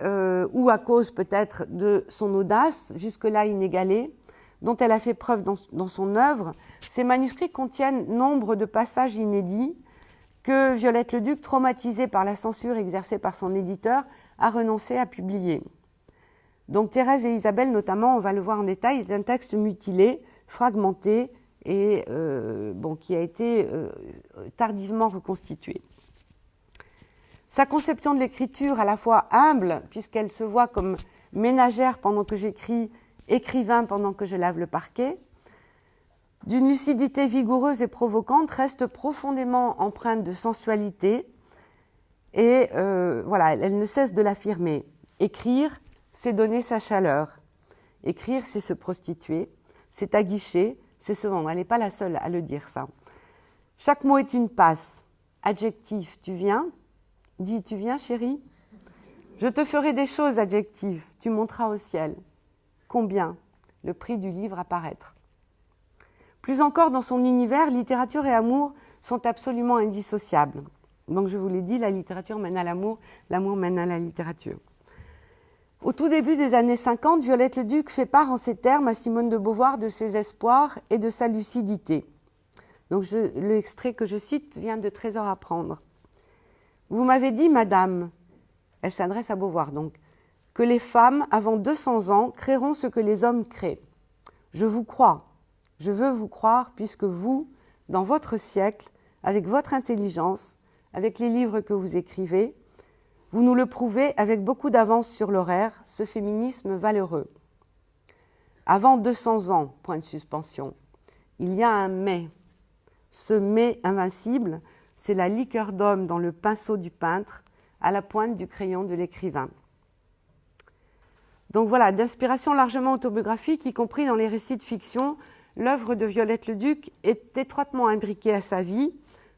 ou à cause peut-être de son audace, jusque-là inégalée, dont elle a fait preuve dans son œuvre, ces manuscrits contiennent nombre de passages inédits, que Violette Leduc, traumatisée par la censure exercée par son éditeur, a renoncé à publier. Donc Thérèse et Isabelle, notamment, on va le voir en détail, est un texte mutilé, fragmenté et qui a été tardivement reconstitué. Sa conception de l'écriture, à la fois humble, puisqu'elle se voit comme ménagère pendant que j'écris, écrivain pendant que je lave le parquet, d'une lucidité vigoureuse et provocante, reste profondément empreinte de sensualité et elle ne cesse de l'affirmer. Écrire, c'est donner sa chaleur. Écrire, c'est se prostituer, c'est aguicher, c'est se vendre. Elle n'est pas la seule à le dire, ça. Chaque mot est une passe. Adjectif, tu viens. Dis, tu viens, chérie. Je te ferai des choses, adjectif. Tu monteras au ciel. Combien? Le prix du livre à paraître. Plus encore, dans son univers, littérature et amour sont absolument indissociables. Donc, je vous l'ai dit, la littérature mène à l'amour mène à la littérature. Au tout début des années 50, Violette Leduc fait part en ces termes à Simone de Beauvoir de ses espoirs et de sa lucidité. Donc, l'extrait que je cite vient de Trésor à prendre. Vous m'avez dit, madame, elle s'adresse à Beauvoir donc, que les femmes, avant 200 ans, créeront ce que les hommes créent. Je vous crois, je veux vous croire, puisque vous, dans votre siècle, avec votre intelligence, avec les livres que vous écrivez, vous nous le prouvez avec beaucoup d'avance sur l'horaire, ce féminisme valeureux. Avant 200 ans, point de suspension, il y a un mais. Ce mais invincible, c'est la liqueur d'homme dans le pinceau du peintre, à la pointe du crayon de l'écrivain. Donc voilà, d'inspiration largement autobiographique, y compris dans les récits de fiction, l'œuvre de Violette Leduc est étroitement imbriquée à sa vie,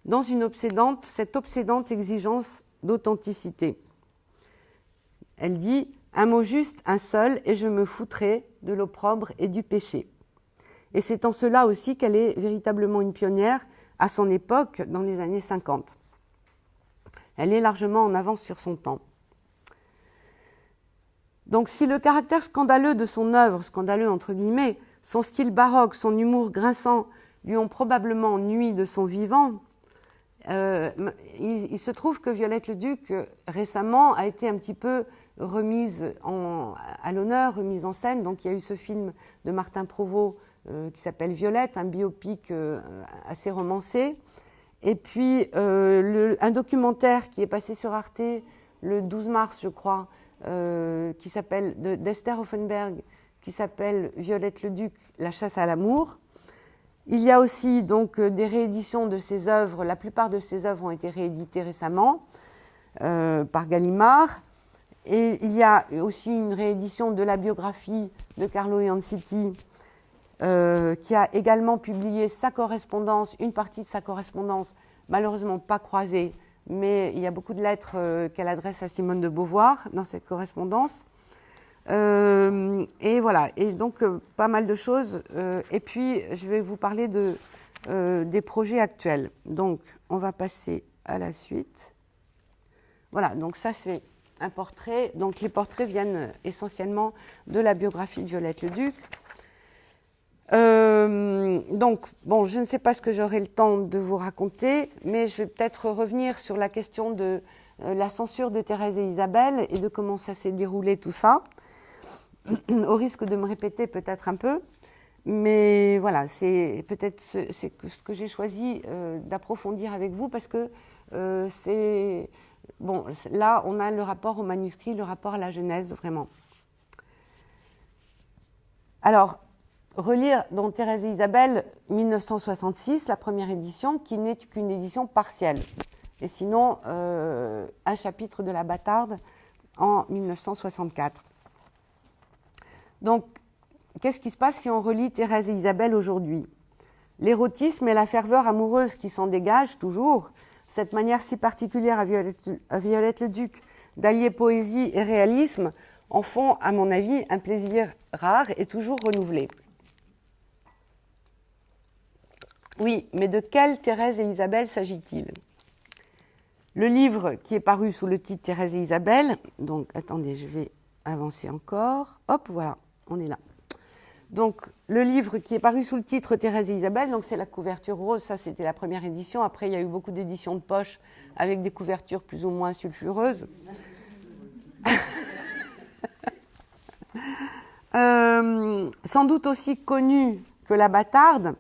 dans cette obsédante exigence d'authenticité. Elle dit « Un mot juste, un seul, et je me foutrai de l'opprobre et du péché ». Et c'est en cela aussi qu'elle est véritablement une pionnière à son époque, dans les années 50. Elle est largement en avance sur son temps. Donc si le caractère scandaleux de son œuvre, scandaleux entre guillemets, son style baroque, son humour grinçant, lui ont probablement nui de son vivant, il se trouve que Violette Leduc, récemment, a été un petit peu remise à l'honneur, remise en scène. Donc il y a eu ce film de Martin Provost qui s'appelle Violette, un biopic assez romancé. Et puis un documentaire qui est passé sur Arte le 12 mars, je crois, qui s'appelle d'Esther Hoffenberg, qui s'appelle Violette Leduc, La chasse à l'amour. Il y a aussi donc des rééditions de ses œuvres. La plupart de ses œuvres ont été rééditées récemment par Gallimard. Et il y a aussi une réédition de la biographie de Carlo Ianciti, qui a également publié sa correspondance, une partie de sa correspondance, malheureusement pas croisée, mais il y a beaucoup de lettres qu'elle adresse à Simone de Beauvoir dans cette correspondance. Et voilà, et donc pas mal de choses. Et puis, je vais vous parler des projets actuels. Donc, on va passer à la suite. Voilà, donc ça, c'est un portrait. Donc, les portraits viennent essentiellement de la biographie de Violette Leduc. Donc, bon, je ne sais pas ce que j'aurai le temps de vous raconter, mais je vais peut-être revenir sur la question de la censure de Thérèse et Isabelle et de comment ça s'est déroulé tout ça, au risque de me répéter peut-être un peu. Mais voilà, c'est peut-être ce que j'ai choisi d'approfondir avec vous parce que c'est... Bon, là, on a le rapport au manuscrit, le rapport à la Genèse, vraiment. Alors, relire donc Thérèse et Isabelle, 1966, la première édition, qui n'est qu'une édition partielle. Et sinon, un chapitre de La Bâtarde en 1964. Donc, qu'est-ce qui se passe si on relit Thérèse et Isabelle aujourd'hui? L'érotisme et la ferveur amoureuse qui s'en dégagent toujours, cette manière si particulière à Violette Leduc d'allier poésie et réalisme, en font, à mon avis, un plaisir rare et toujours renouvelé. Oui, mais de quelle Thérèse et Isabelle s'agit-il? Le livre qui est paru sous le titre Thérèse et Isabelle, donc attendez, je vais avancer encore, hop, voilà, on est là. Donc, le livre qui est paru sous le titre Thérèse et Isabelle, donc c'est la couverture rose, ça c'était la première édition. Après, il y a eu beaucoup d'éditions de poche avec des couvertures plus ou moins sulfureuses. Sans doute aussi connue que La Bâtarde,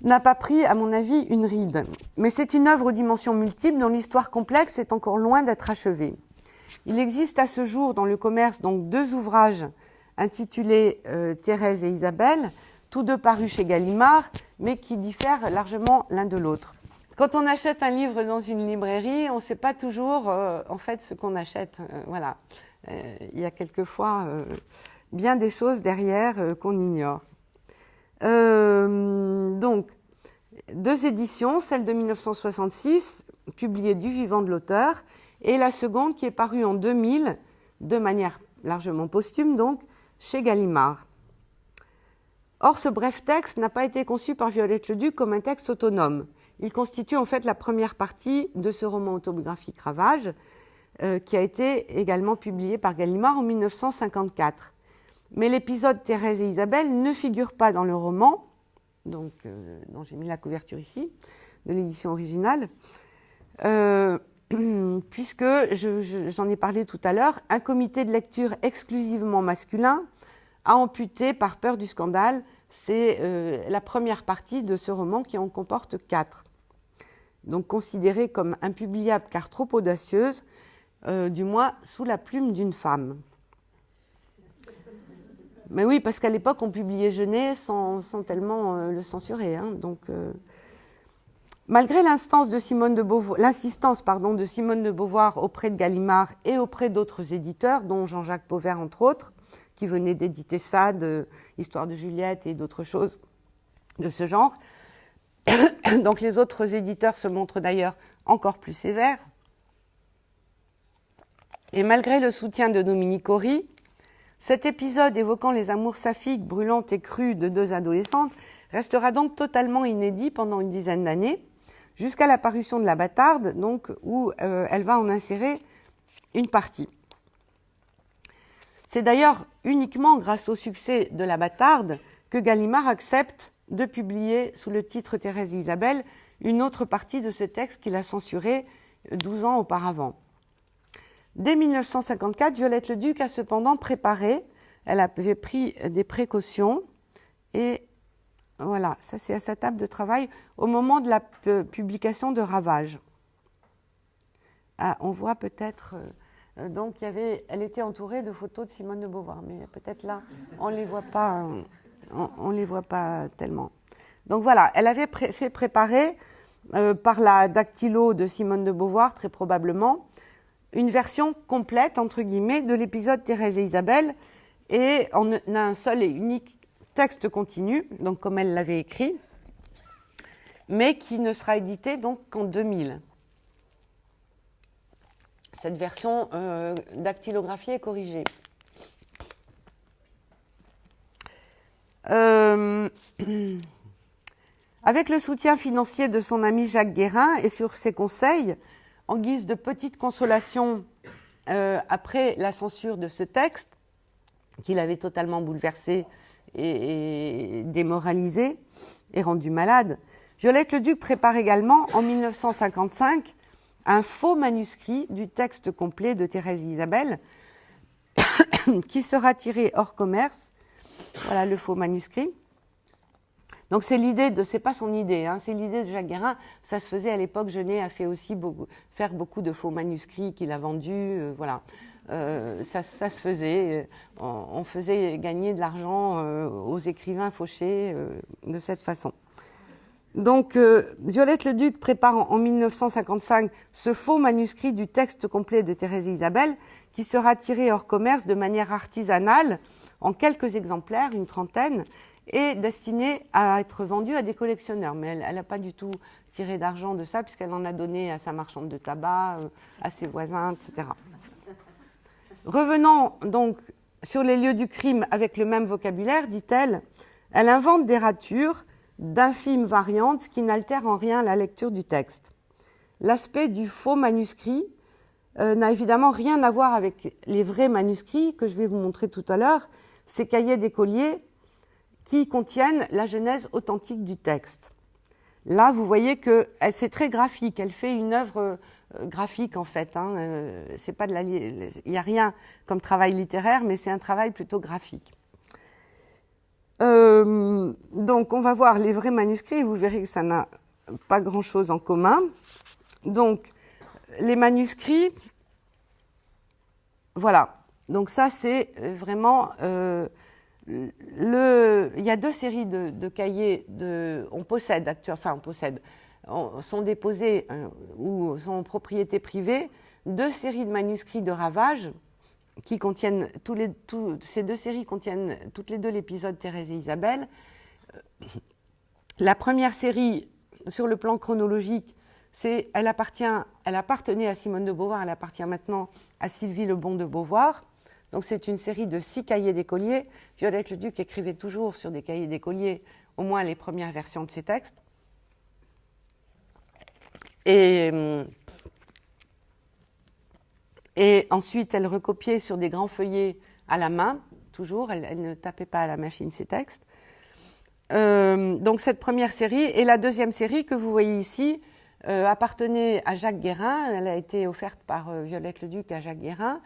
n'a pas pris, à mon avis, une ride. Mais c'est une œuvre aux dimensions multiples dont l'histoire complexe est encore loin d'être achevée. Il existe à ce jour dans le commerce donc 2 ouvrages intitulés Thérèse et Isabelle, tous 2 parus chez Gallimard, mais qui diffèrent largement l'un de l'autre. Quand on achète un livre dans une librairie, on ne sait pas toujours en fait ce qu'on achète. Voilà. Il y a quelquefois bien des choses derrière qu'on ignore. Donc, 2 éditions, celle de 1966, publiée du vivant de l'auteur, et la seconde qui est parue en 2000, de manière largement posthume, donc, chez Gallimard. Or, ce bref texte n'a pas été conçu par Violette Leduc comme un texte autonome. Il constitue en fait la première partie de ce roman autobiographique Ravage, qui a été également publié par Gallimard en 1954. Mais l'épisode Thérèse et Isabelle ne figure pas dans le roman, donc, dont j'ai mis la couverture ici, de l'édition originale, puisque, j'en ai parlé tout à l'heure, un comité de lecture exclusivement masculin a amputé par peur du scandale. C'est la première partie de ce roman qui en comporte 4. Donc considérée comme impubliable car trop audacieuse, du moins sous la plume d'une femme. Mais oui, parce qu'à l'époque, on publiait Genet sans tellement le censurer. Hein, donc, malgré l'insistance de Simone de Beauvoir auprès de Gallimard et auprès d'autres éditeurs, dont Jean-Jacques Pauvert, entre autres, qui venait d'éditer Sade, Histoire de Juliette et d'autres choses de ce genre. Donc les autres éditeurs se montrent d'ailleurs encore plus sévères. Et malgré le soutien de Dominique Horry, cet épisode évoquant les amours saphiques brûlantes et crues de 2 adolescentes restera donc totalement inédit pendant une dizaine d'années, jusqu'à la parution de La Bâtarde, donc, où elle va en insérer une partie. C'est d'ailleurs uniquement grâce au succès de La Bâtarde que Gallimard accepte de publier sous le titre Thérèse et Isabelle une autre partie de ce texte qu'il a censuré 12 ans auparavant. Dès 1954, Violette Leduc a cependant préparé, elle avait pris des précautions, et voilà, ça c'est à sa table de travail au moment de la publication de Ravage. Ah, on voit peut-être, donc elle était entourée de photos de Simone de Beauvoir, mais peut-être là, on les voit pas tellement. Donc voilà, elle avait fait préparer par la dactylo de Simone de Beauvoir, très probablement, une version complète, entre guillemets, de l'épisode Thérèse et Isabelle, et en un seul et unique texte continu, donc comme elle l'avait écrit, mais qui ne sera édité donc qu'en 2000. Cette version dactylographiée et corrigée. Avec le soutien financier de son ami Jacques Guérin et sur ses conseils, en guise de petite consolation après la censure de ce texte, qu'il avait totalement bouleversé et démoralisé et rendu malade, Violette Leduc prépare également, en 1955, un faux manuscrit du texte complet de Thérèse et Isabelle, qui sera tiré hors commerce. Voilà le faux manuscrit. Donc c'est pas son idée, hein, c'est l'idée de Jacques Guérin. Ça se faisait à l'époque. Genet a fait aussi faire beaucoup de faux manuscrits qu'il a vendus. Voilà, ça se faisait. On faisait gagner de l'argent aux écrivains fauchés de cette façon. Donc Violette Leduc prépare en 1955 ce faux manuscrit du texte complet de Thérèse et Isabelle, qui sera tiré hors commerce de manière artisanale en quelques exemplaires, une trentaine, et destiné à être vendu à des collectionneurs. Mais elle n'a pas du tout tiré d'argent de ça, puisqu'elle en a donné à sa marchande de tabac, à ses voisins, etc. Revenant donc sur les lieux du crime avec le même vocabulaire, dit-elle, elle invente des ratures d'infimes variantes qui n'altèrent en rien la lecture du texte. L'aspect du faux manuscrit n'a évidemment rien à voir avec les vrais manuscrits que je vais vous montrer tout à l'heure. Ces cahiers d'écoliers qui contiennent la genèse authentique du texte. Là, vous voyez que c'est très graphique, elle fait une œuvre graphique en fait. C'est pas il n'y a rien comme travail littéraire, mais c'est un travail plutôt graphique. Donc, on va voir les vrais manuscrits, vous verrez que ça n'a pas grand-chose en commun. Donc, les manuscrits, voilà. Donc ça, c'est vraiment... il y a 2 séries de cahiers, on possède, sont déposés ou sont en propriété privée, 2 séries de manuscrits de Ravage qui contiennent, ces 2 séries contiennent toutes les 2 l'épisode Thérèse et Isabelle. La première série, sur le plan chronologique, elle appartenait à Simone de Beauvoir, elle appartient maintenant à Sylvie Lebon de Beauvoir. Donc c'est une série de 6 cahiers d'écoliers. Violette Leduc écrivait toujours sur des cahiers d'écoliers, au moins les premières versions de ses textes. Et ensuite, elle recopiait sur des grands feuillets à la main, toujours, elle ne tapait pas à la machine ses textes. Donc cette première série, et la deuxième série que vous voyez ici, appartenait à Jacques Guérin. Elle a été offerte par Violette Leduc à Jacques Guérin.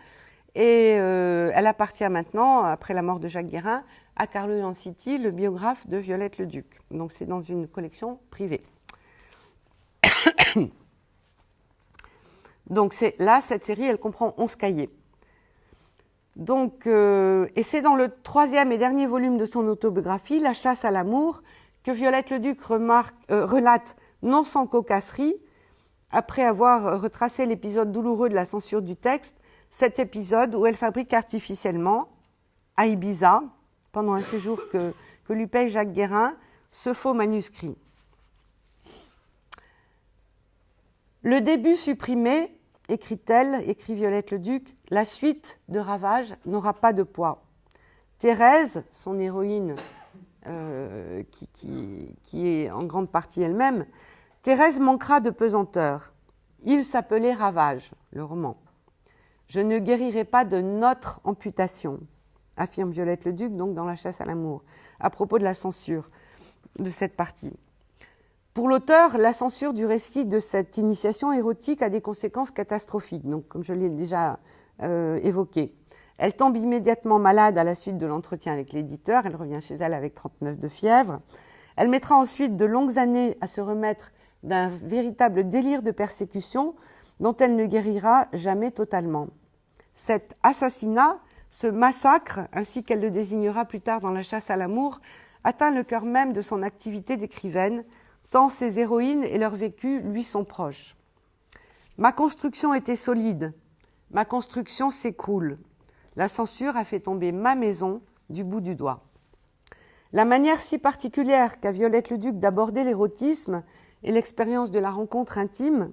Et elle appartient maintenant, après la mort de Jacques Guérin, à Carlo Ianciti, le biographe de Violette Leduc. Donc c'est dans une collection privée. Donc là, cette série, elle comprend 11 cahiers. Donc, et c'est dans le 3e et dernier volume de son autobiographie, La chasse à l'amour, que Violette Leduc relate, non sans cocasserie, après avoir retracé l'épisode douloureux de la censure du texte, cet épisode où elle fabrique artificiellement, à Ibiza, pendant un séjour que lui paye Jacques Guérin, ce faux manuscrit. Le début supprimé, écrit-elle, écrit Violette Leduc, la suite de Ravage n'aura pas de poids. Thérèse, son héroïne, qui est en grande partie elle-même, Thérèse manquera de pesanteur. Il s'appelait Ravage, le roman. Je ne guérirai pas de notre amputation, affirme Violette Leduc, donc dans La chasse à l'amour, à propos de la censure de cette partie. Pour l'auteur, la censure du récit de cette initiation érotique a des conséquences catastrophiques, donc, comme je l'ai déjà évoqué. Elle tombe immédiatement malade à la suite de l'entretien avec l'éditeur, elle revient chez elle avec 39 de fièvre. Elle mettra ensuite de longues années à se remettre d'un véritable délire de persécution dont elle ne guérira jamais totalement. Cet assassinat, ce massacre, ainsi qu'elle le désignera plus tard dans La chasse à l'amour, atteint le cœur même de son activité d'écrivaine, tant ses héroïnes et leur vécu lui sont proches. Ma construction était solide, ma construction s'écroule. La censure a fait tomber ma maison du bout du doigt. La manière si particulière qu'a Violette Leduc d'aborder l'érotisme et l'expérience de la rencontre intime,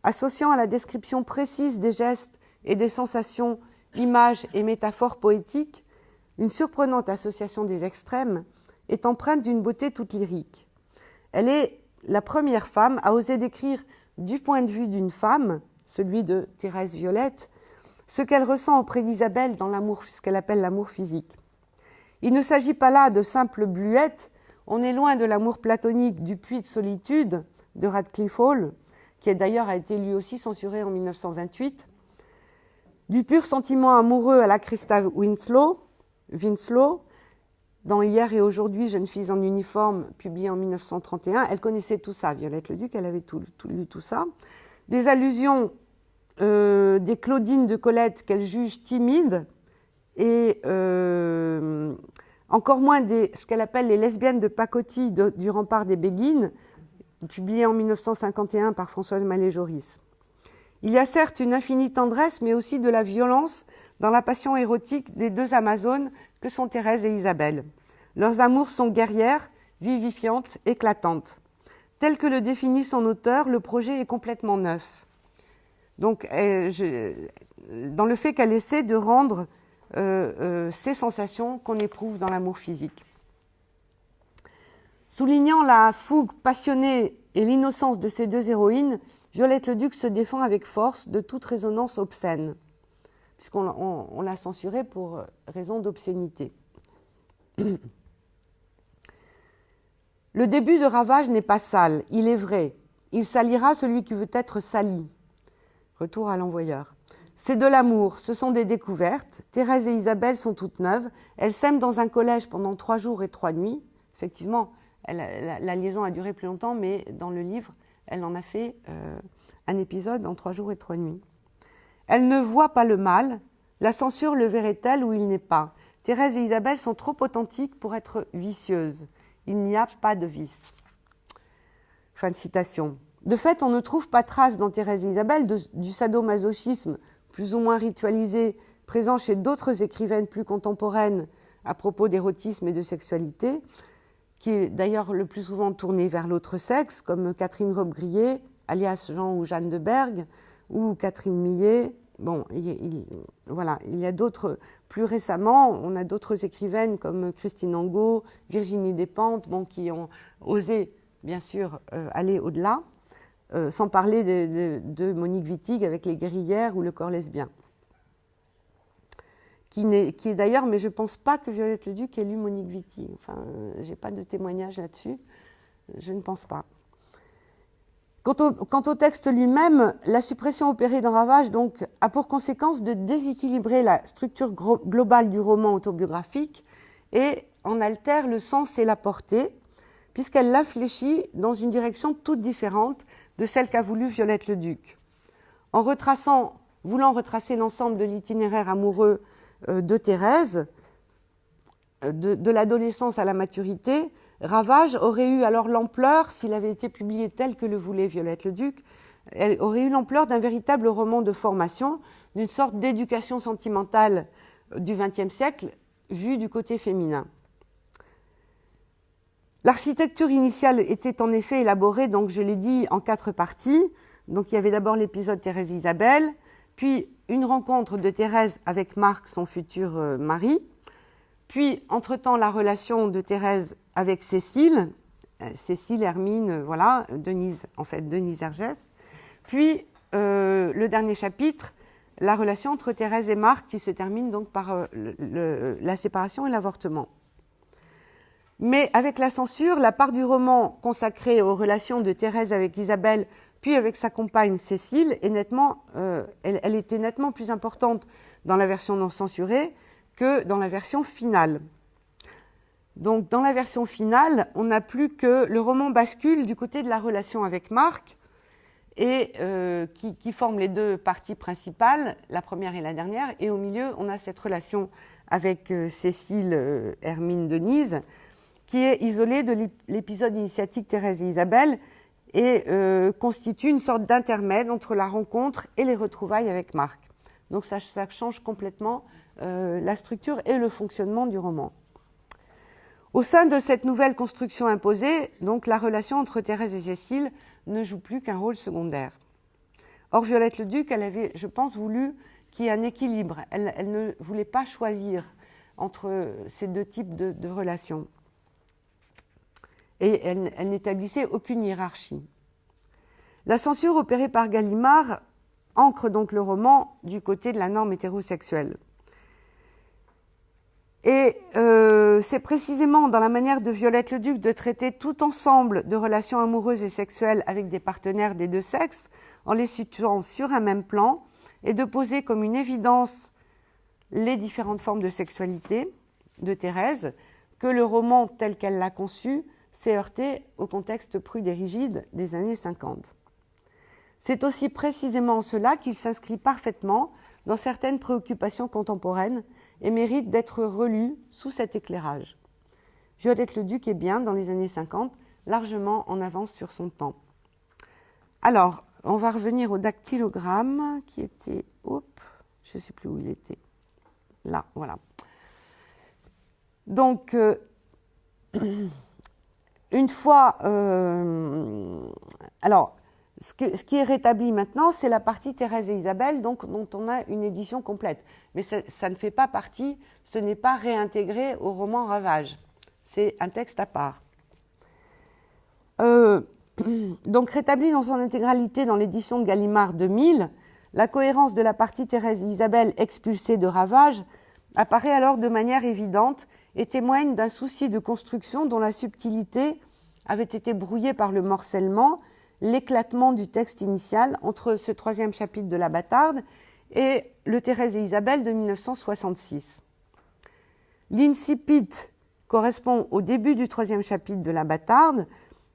associant à la description précise des gestes et des sensations, images et métaphores poétiques, une surprenante association des extrêmes, est empreinte d'une beauté toute lyrique. Elle est la première femme à oser décrire du point de vue d'une femme, celui de Thérèse Violette, ce qu'elle ressent auprès d'Isabelle dans l'amour, ce qu'elle appelle l'amour physique. Il ne s'agit pas là de simples bluettes, on est loin de l'amour platonique du puits de solitude de Radcliffe Hall, qui d'ailleurs a été lui aussi censuré en 1928, du pur sentiment amoureux à la Christa Winslow, dans Hier et aujourd'hui, jeune fille en uniforme, publié en 1931. Elle connaissait tout ça, Violette Leduc, elle avait lu tout ça. Des allusions des Claudines de Colette qu'elle juge timides, et encore moins ce qu'elle appelle les lesbiennes de pacotille du rempart des Béguines, publié en 1951 par Françoise Mallet-Joris. Il y a certes une infinie tendresse, mais aussi de la violence dans la passion érotique des 2 Amazones que sont Thérèse et Isabelle. Leurs amours sont guerrières, vivifiantes, éclatantes. Tel que le définit son auteur, le projet est complètement neuf. Donc, dans le fait qu'elle essaie de rendre ces sensations qu'on éprouve dans l'amour physique. Soulignant la fougue passionnée et l'innocence de ces 2 héroïnes, Violette Leduc se défend avec force de toute résonance obscène, puisqu'on l'a censurée pour raison d'obscénité. Le début de Ravage n'est pas sale, il est vrai. Il salira celui qui veut être sali. Retour à l'envoyeur. C'est de l'amour, ce sont des découvertes. Thérèse et Isabelle sont toutes neuves. Elles s'aiment dans un collège pendant 3 jours et 3 nuits. Effectivement, la liaison a duré plus longtemps, mais dans le livre, elle en a fait un épisode en 3 jours et 3 nuits. Elle ne voit pas le mal. La censure le verrait-elle où il n'est pas? Thérèse et Isabelle sont trop authentiques pour être vicieuses. Il n'y a pas de vice. Fin de citation. De fait, on ne trouve pas trace dans Thérèse et Isabelle du sadomasochisme plus ou moins ritualisé présent chez d'autres écrivaines plus contemporaines à propos d'érotisme et de sexualité, qui est d'ailleurs le plus souvent tourné vers l'autre sexe, comme Catherine Robbe-Grillet, alias Jean ou Jeanne de Berg, ou Catherine Millet. Bon, il y a d'autres. Plus récemment, on a d'autres écrivaines comme Christine Angot, Virginie Despentes, qui ont osé, bien sûr, aller au-delà, sans parler de Monique Wittig avec Les Guerrières ou Le corps lesbien. Qui est d'ailleurs, mais je ne pense pas que Violette Leduc ait lu Monique Wittig. Enfin, je n'ai pas de témoignage là-dessus, je ne pense pas. Quant au texte lui-même, la suppression opérée dans Ravage donc, a pour conséquence de déséquilibrer la structure globale du roman autobiographique et en altère le sens et la portée, puisqu'elle l'infléchit dans une direction toute différente de celle qu'a voulu Violette Leduc. En voulant retracer l'ensemble de l'itinéraire amoureux de Thérèse, de l'adolescence à la maturité, Ravage aurait eu alors l'ampleur, s'il avait été publié tel que le voulait Violette Leduc, elle aurait eu l'ampleur d'un véritable roman de formation, d'une sorte d'éducation sentimentale du XXe siècle, vue du côté féminin. L'architecture initiale était en effet élaborée, donc je l'ai dit, en 4 parties. Donc il y avait d'abord l'épisode Thérèse-Isabelle, puis une rencontre de Thérèse avec Marc, son futur mari, puis entre-temps la relation de Thérèse avec Cécile, Hermine, Denise Hergès. Puis le dernier chapitre, la relation entre Thérèse et Marc qui se termine donc par la séparation et l'avortement. Mais avec la censure, la part du roman consacrée aux relations de Thérèse avec Isabelle, puis avec sa compagne Cécile, elle était nettement plus importante dans la version non censurée que dans la version finale. Donc, dans la version finale, on n'a plus que le roman bascule du côté de la relation avec Marc, et qui forme les 2 parties principales, la première et la dernière, et au milieu, on a cette relation avec Cécile, Hermine, Denise, qui est isolée de l'épisode initiatique Thérèse et Isabelle, et constitue une sorte d'intermède entre la rencontre et les retrouvailles avec Marc. Donc, ça change complètement la structure et le fonctionnement du roman. Au sein de cette nouvelle construction imposée, donc la relation entre Thérèse et Cécile ne joue plus qu'un rôle secondaire. Or, Violette Leduc, elle avait, je pense, voulu qu'il y ait un équilibre. Elle ne voulait pas choisir entre ces 2 types de relations. Et elle n'établissait aucune hiérarchie. La censure opérée par Gallimard ancre donc le roman du côté de la norme hétérosexuelle. Et c'est précisément dans la manière de Violette Leduc de traiter tout ensemble de relations amoureuses et sexuelles avec des partenaires des 2 sexes, en les situant sur un même plan, et de poser comme une évidence les différentes formes de sexualité de Thérèse, que le roman tel qu'elle l'a conçu s'est heurté au contexte prude et rigide des années 50. C'est aussi précisément en cela qu'il s'inscrit parfaitement dans certaines préoccupations contemporaines et mérite d'être relu sous cet éclairage. Violette Leduc est bien, dans les années 50, largement en avance sur son temps. Alors, on va revenir au dactylogramme qui était... je ne sais plus où il était. Là, voilà. Donc, une fois... alors, ce qui est rétabli maintenant, c'est la partie Thérèse et Isabelle, donc, dont on a une édition complète. Mais ça ne fait pas partie, ce n'est pas réintégré au roman Ravage. C'est un texte à part. Donc, rétabli dans son intégralité dans l'édition de Gallimard 2000, la cohérence de la partie Thérèse et Isabelle expulsée de Ravage apparaît alors de manière évidente et témoigne d'un souci de construction dont la subtilité avait été brouillé par le morcellement, l'éclatement du texte initial entre ce 3e chapitre de La Bâtarde et le Thérèse et Isabelle de 1966. L'incipit correspond au début du 3e chapitre de La Bâtarde,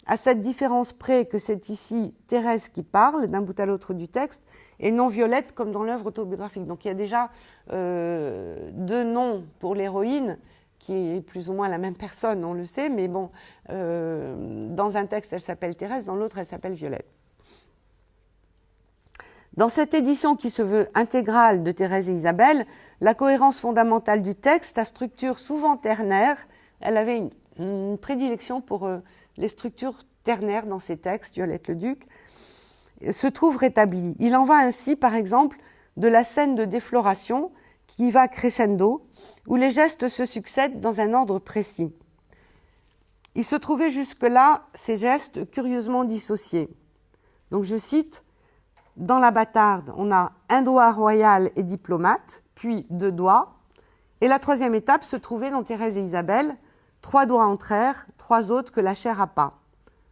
à cette différence près que c'est ici Thérèse qui parle d'un bout à l'autre du texte et non Violette comme dans l'œuvre autobiographique. Donc il y a déjà deux noms pour l'héroïne qui est plus ou moins la même personne, on le sait, mais bon, dans un texte elle s'appelle Thérèse, dans l'autre elle s'appelle Violette. Dans cette édition qui se veut intégrale de Thérèse et Isabelle, la cohérence fondamentale du texte, sa structure souvent ternaire, elle avait une prédilection pour les structures ternaires dans ses textes, Violette Leduc, se trouve rétablie. Il en va ainsi, par exemple, de la scène de défloration qui va crescendo, où les gestes se succèdent dans un ordre précis. Il se trouvait jusque-là ces gestes curieusement dissociés. Donc je cite, dans La Bâtarde, on a un doigt royal et diplomate, puis 2 doigts, et la 3e étape se trouvait dans Thérèse et Isabelle, 3 doigts entrèrent, 3 autres que la chair a pas.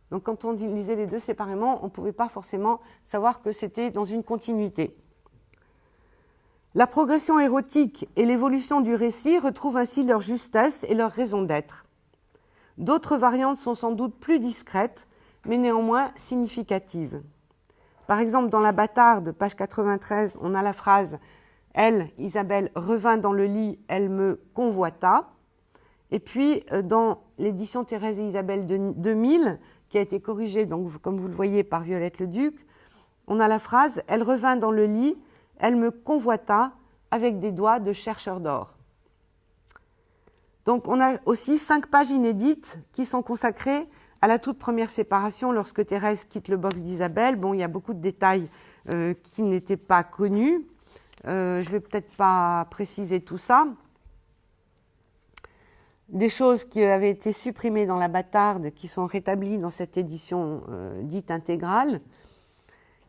Donc quand on lisait les deux séparément, on ne pouvait pas forcément savoir que c'était dans une continuité. La progression érotique et l'évolution du récit retrouvent ainsi leur justesse et leur raison d'être. D'autres variantes sont sans doute plus discrètes, mais néanmoins significatives. Par exemple, dans La Bâtarde, page 93, on a la phrase « Elle, Isabelle, revint dans le lit, elle me convoita ». Et puis, dans l'édition Thérèse et Isabelle de 2000, qui a été corrigée, donc, comme vous le voyez, par Violette Leduc, on a la phrase « Elle revint dans le lit, elle me convoita avec des doigts de chercheur d'or ». Donc, on a aussi 5 pages inédites qui sont consacrées à la toute première séparation lorsque Thérèse quitte le box d'Isabelle. Bon, il y a beaucoup de détails qui n'étaient pas connus. Je ne vais peut-être pas préciser tout ça. Des choses qui avaient été supprimées dans La Bâtarde, qui sont rétablies dans cette édition dite intégrale.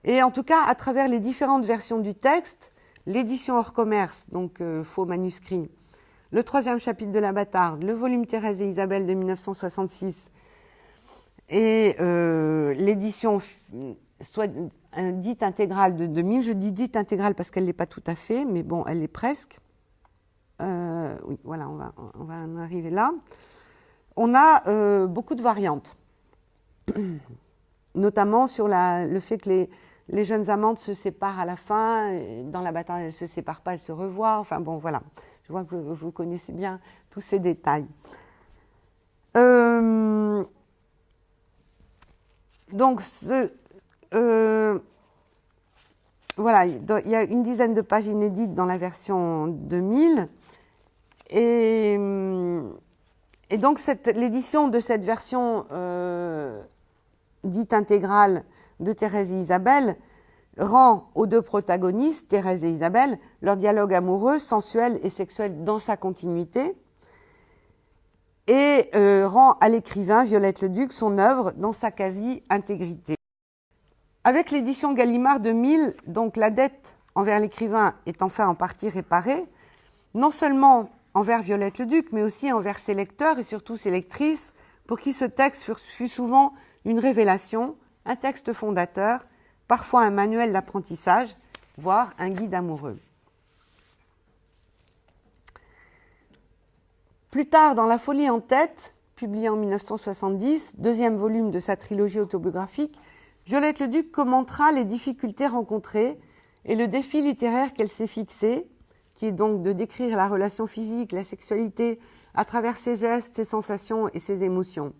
Et en tout cas, à travers les différentes versions du texte, l'édition hors commerce, donc faux manuscrit, le 3e chapitre de La Bâtarde, le volume Thérèse et Isabelle de 1966 et l'édition soit dite intégrale de 2000. Je dis dite intégrale parce qu'elle ne l'est pas tout à fait, mais bon, elle l'est presque. Oui, voilà, on va en arriver là. On a beaucoup de variantes, notamment sur le fait que les jeunes amantes se séparent à la fin. Dans La Bâtarde, elles ne se séparent pas, elles se revoient. Enfin bon, voilà. Je vois que vous connaissez bien tous ces détails. Donc, voilà, il y a une dizaine de pages inédites dans la version 2000. Et donc, l'édition de cette version dite intégrale de Thérèse et Isabelle rend aux deux protagonistes, Thérèse et Isabelle, leur dialogue amoureux, sensuel et sexuel dans sa continuité, et rend à l'écrivain, Violette Leduc, son œuvre dans sa quasi-intégrité. Avec l'édition Gallimard 2000, donc la dette envers l'écrivain est enfin en partie réparée, non seulement envers Violette Leduc, mais aussi envers ses lecteurs et surtout ses lectrices, pour qui ce texte fut souvent une révélation, un texte fondateur, parfois un manuel d'apprentissage, voire un guide amoureux. Plus tard, dans La folie en tête, publié en 1970, 2e volume de sa trilogie autobiographique, Violette Leduc commentera les difficultés rencontrées et le défi littéraire qu'elle s'est fixé, qui est donc de décrire la relation physique, la sexualité, à travers ses gestes, ses sensations et ses émotions.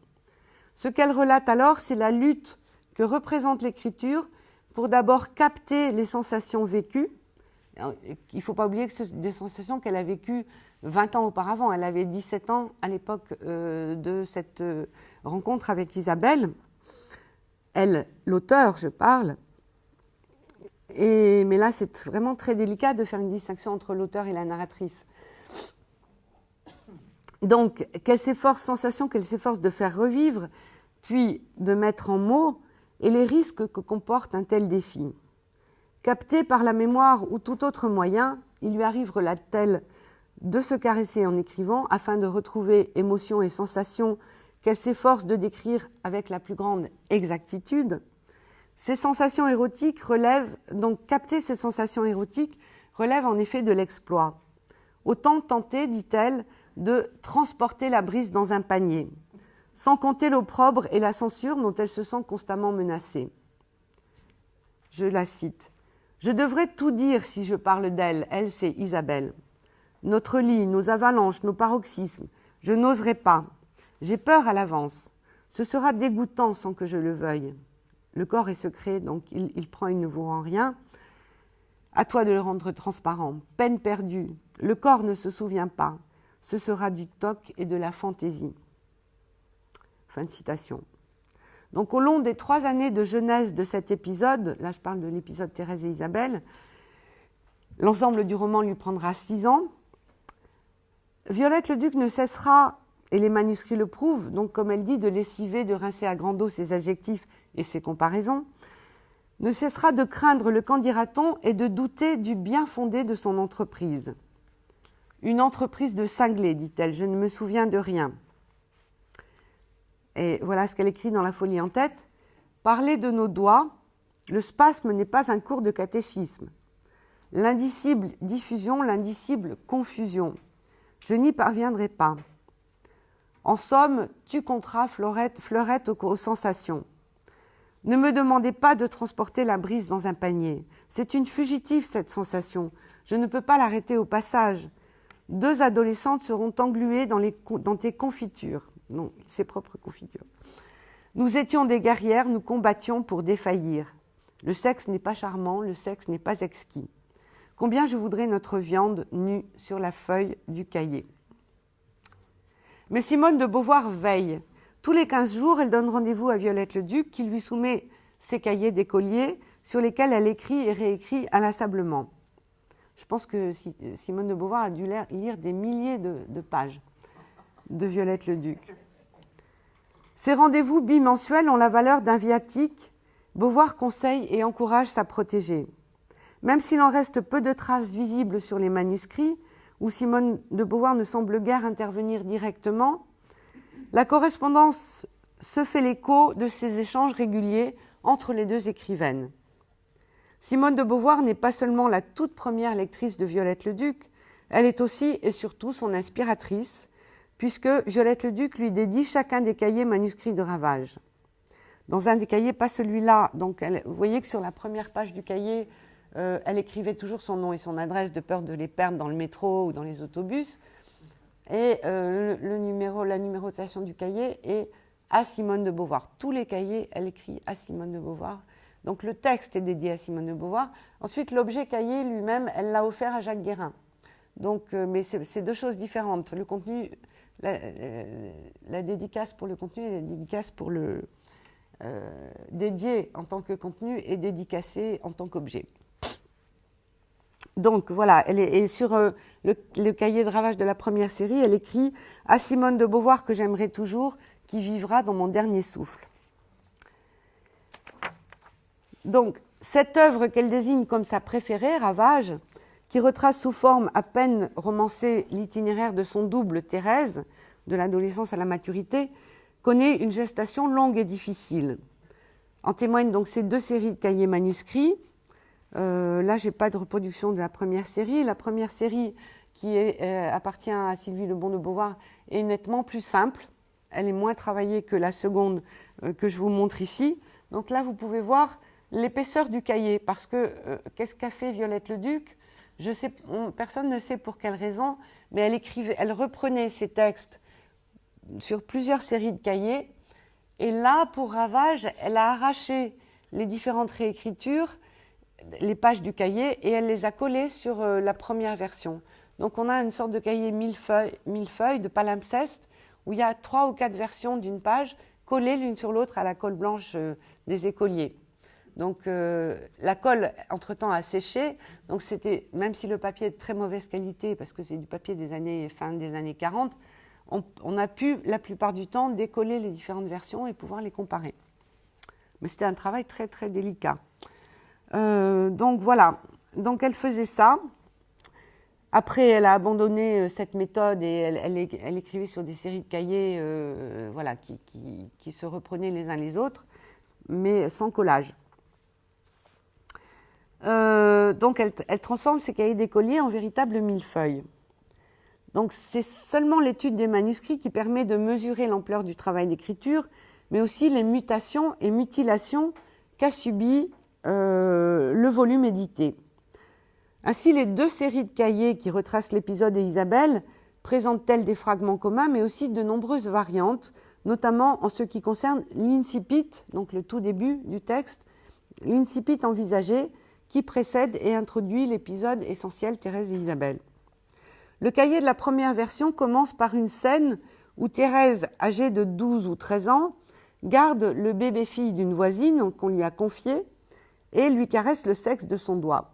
Ce qu'elle relate alors, c'est la lutte que représente l'écriture pour d'abord capter les sensations vécues. Il ne faut pas oublier que ce sont des sensations qu'elle a vécues 20 ans auparavant. Elle avait 17 ans à l'époque de cette rencontre avec Isabelle. Elle, l'auteur, je parle. Mais là, c'est vraiment très délicat de faire une distinction entre l'auteur et la narratrice. Donc, sensations qu'elle s'efforce de faire revivre, puis de mettre en mots, et les risques que comporte un tel défi. Capté par la mémoire ou tout autre moyen, il lui arrive, relate-t-elle, de se caresser en écrivant afin de retrouver émotions et sensations qu'elle s'efforce de décrire avec la plus grande exactitude, ces sensations érotiques relèvent, donc capter ces sensations érotiques relève en effet de l'exploit. Autant tenter, dit-elle, de transporter la brise dans un panier, sans compter l'opprobre et la censure dont elle se sent constamment menacée. Je la cite. « Je devrais tout dire si je parle d'elle, elle c'est Isabelle. Notre lit, nos avalanches, nos paroxysmes, je n'oserais pas. J'ai peur à l'avance. Ce sera dégoûtant sans que je le veuille. Le corps est secret, donc il prend, il ne vous rend rien. À toi de le rendre transparent. Peine perdue. Le corps ne se souvient pas. Ce sera du toc et de la fantaisie. » Fin de citation. Donc au long des 3 années de genèse de cet épisode, là je parle de l'épisode Thérèse et Isabelle, l'ensemble du roman lui prendra 6 ans. Violette Leduc ne cessera, et les manuscrits le prouvent, donc comme elle dit, de lessiver, de rincer à grande eau ses adjectifs et ses comparaisons, ne cessera de craindre le qu'en dira-t-on et de douter du bien fondé de son entreprise. Une entreprise de cinglé, dit-elle, je ne me souviens de rien. Et voilà ce qu'elle écrit dans La folie en tête. Parler de nos doigts, le spasme n'est pas un cours de catéchisme. L'indicible diffusion, l'indicible confusion. Je n'y parviendrai pas. En somme, tu compteras fleurette aux sensations. Ne me demandez pas de transporter la brise dans un panier. C'est une fugitive, cette sensation. Je ne peux pas l'arrêter au passage. 2 adolescentes seront engluées dans tes confitures. Non, ses propres confitures. Nous étions des guerrières, nous combattions pour défaillir. Le sexe n'est pas charmant, le sexe n'est pas exquis. Combien je voudrais notre viande nue sur la feuille du cahier. Mais Simone de Beauvoir veille. Tous les 15 jours, elle donne rendez-vous à Violette Leduc qui lui soumet ses cahiers d'écolier sur lesquels elle écrit et réécrit inlassablement. Je pense que Simone de Beauvoir a dû lire des milliers de pages de Violette Leduc. Ces rendez-vous bimensuels ont la valeur d'un viatique. Beauvoir conseille et encourage sa protégée. Même s'il en reste peu de traces visibles sur les manuscrits, où Simone de Beauvoir ne semble guère intervenir directement, la correspondance se fait l'écho de ces échanges réguliers entre les 2 écrivaines. Simone de Beauvoir n'est pas seulement la toute première lectrice de Violette Leduc, elle est aussi et surtout son inspiratrice, puisque Violette Leduc lui dédie chacun des cahiers manuscrits de Ravage. Dans un des cahiers, pas celui-là, donc vous voyez que sur la première page du cahier, elle écrivait toujours son nom et son adresse de peur de les perdre dans le métro ou dans les autobus. Et la numérotation du cahier est à Simone de Beauvoir. Tous les cahiers, elle écrit à Simone de Beauvoir. Donc le texte est dédié à Simone de Beauvoir. Ensuite, l'objet cahier lui-même, elle l'a offert à Jacques Guérin. Donc, mais c'est 2 choses différentes. Le contenu, la dédicace pour le contenu et la dédicace pour le dédié en tant que contenu et dédicacé en tant qu'objet. Donc voilà, elle est sur le cahier de Ravage de la première série, elle écrit « À Simone de Beauvoir que j'aimerais toujours, qui vivra dans mon dernier souffle ». Donc, cette œuvre qu'elle désigne comme sa préférée, Ravage, qui retrace sous forme à peine romancée l'itinéraire de son double Thérèse, de l'adolescence à la maturité, connaît une gestation longue et difficile. En témoignent donc ces 2 séries de cahiers manuscrits. Là, je n'ai pas de reproduction de la première série. La première série, qui appartient à Sylvie Lebon de Beauvoir, est nettement plus simple. Elle est moins travaillée que la seconde que je vous montre ici. Donc là, vous pouvez voir l'épaisseur du cahier, parce que qu'est-ce qu'a fait Violette Leduc ? Personne ne sait pour quelle raison, mais elle reprenait ses textes sur plusieurs séries de cahiers, et là, pour Ravage, elle a arraché les différentes réécritures, les pages du cahier, et elle les a collées sur la première version. Donc on a une sorte de cahier millefeuille de palimpseste, où il y a 3 ou 4 versions d'une page, collées l'une sur l'autre à la colle blanche des écoliers. Donc la colle, entre-temps, a séché. Donc c'était, même si le papier est de très mauvaise qualité, parce que c'est du papier fin des années 40, on a pu, la plupart du temps, décoller les différentes versions et pouvoir les comparer. Mais c'était un travail très, très délicat. Donc voilà. Donc elle faisait ça. Après, elle a abandonné cette méthode et elle écrivait sur des séries de cahiers voilà, qui se reprenaient les uns les autres, mais sans collage. Donc, elle transforme ces cahiers d'écoliers en véritables millefeuilles. Donc, c'est seulement l'étude des manuscrits qui permet de mesurer l'ampleur du travail d'écriture, mais aussi les mutations et mutilations qu'a subi le volume édité. Ainsi, les 2 séries de cahiers qui retracent l'épisode d'Isabelle présentent-elles des fragments communs, mais aussi de nombreuses variantes, notamment en ce qui concerne l'incipit, donc le tout début du texte, l'incipit envisagé, qui précède et introduit l'épisode essentiel Thérèse et Isabelle. Le cahier de la première version commence par une scène où Thérèse, âgée de 12 ou 13 ans, garde le bébé-fille d'une voisine qu'on lui a confié et lui caresse le sexe de son doigt.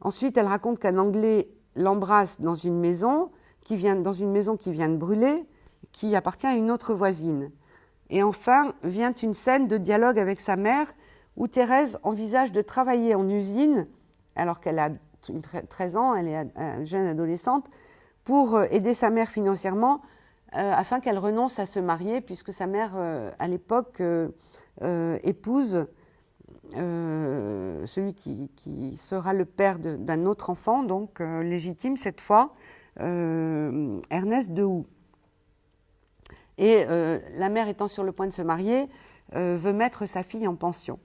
Ensuite, elle raconte qu'un Anglais l'embrasse dans une maison qui vient de brûler, qui appartient à une autre voisine. Et enfin, vient une scène de dialogue avec sa mère où Thérèse envisage de travailler en usine, alors qu'elle a 13 ans, elle est une jeune adolescente, pour aider sa mère financièrement afin qu'elle renonce à se marier, puisque sa mère, à l'époque, épouse celui qui sera le père d'un autre enfant, donc légitime cette fois, Ernest Dehoux. Et la mère étant sur le point de se marier, veut mettre sa fille en pension.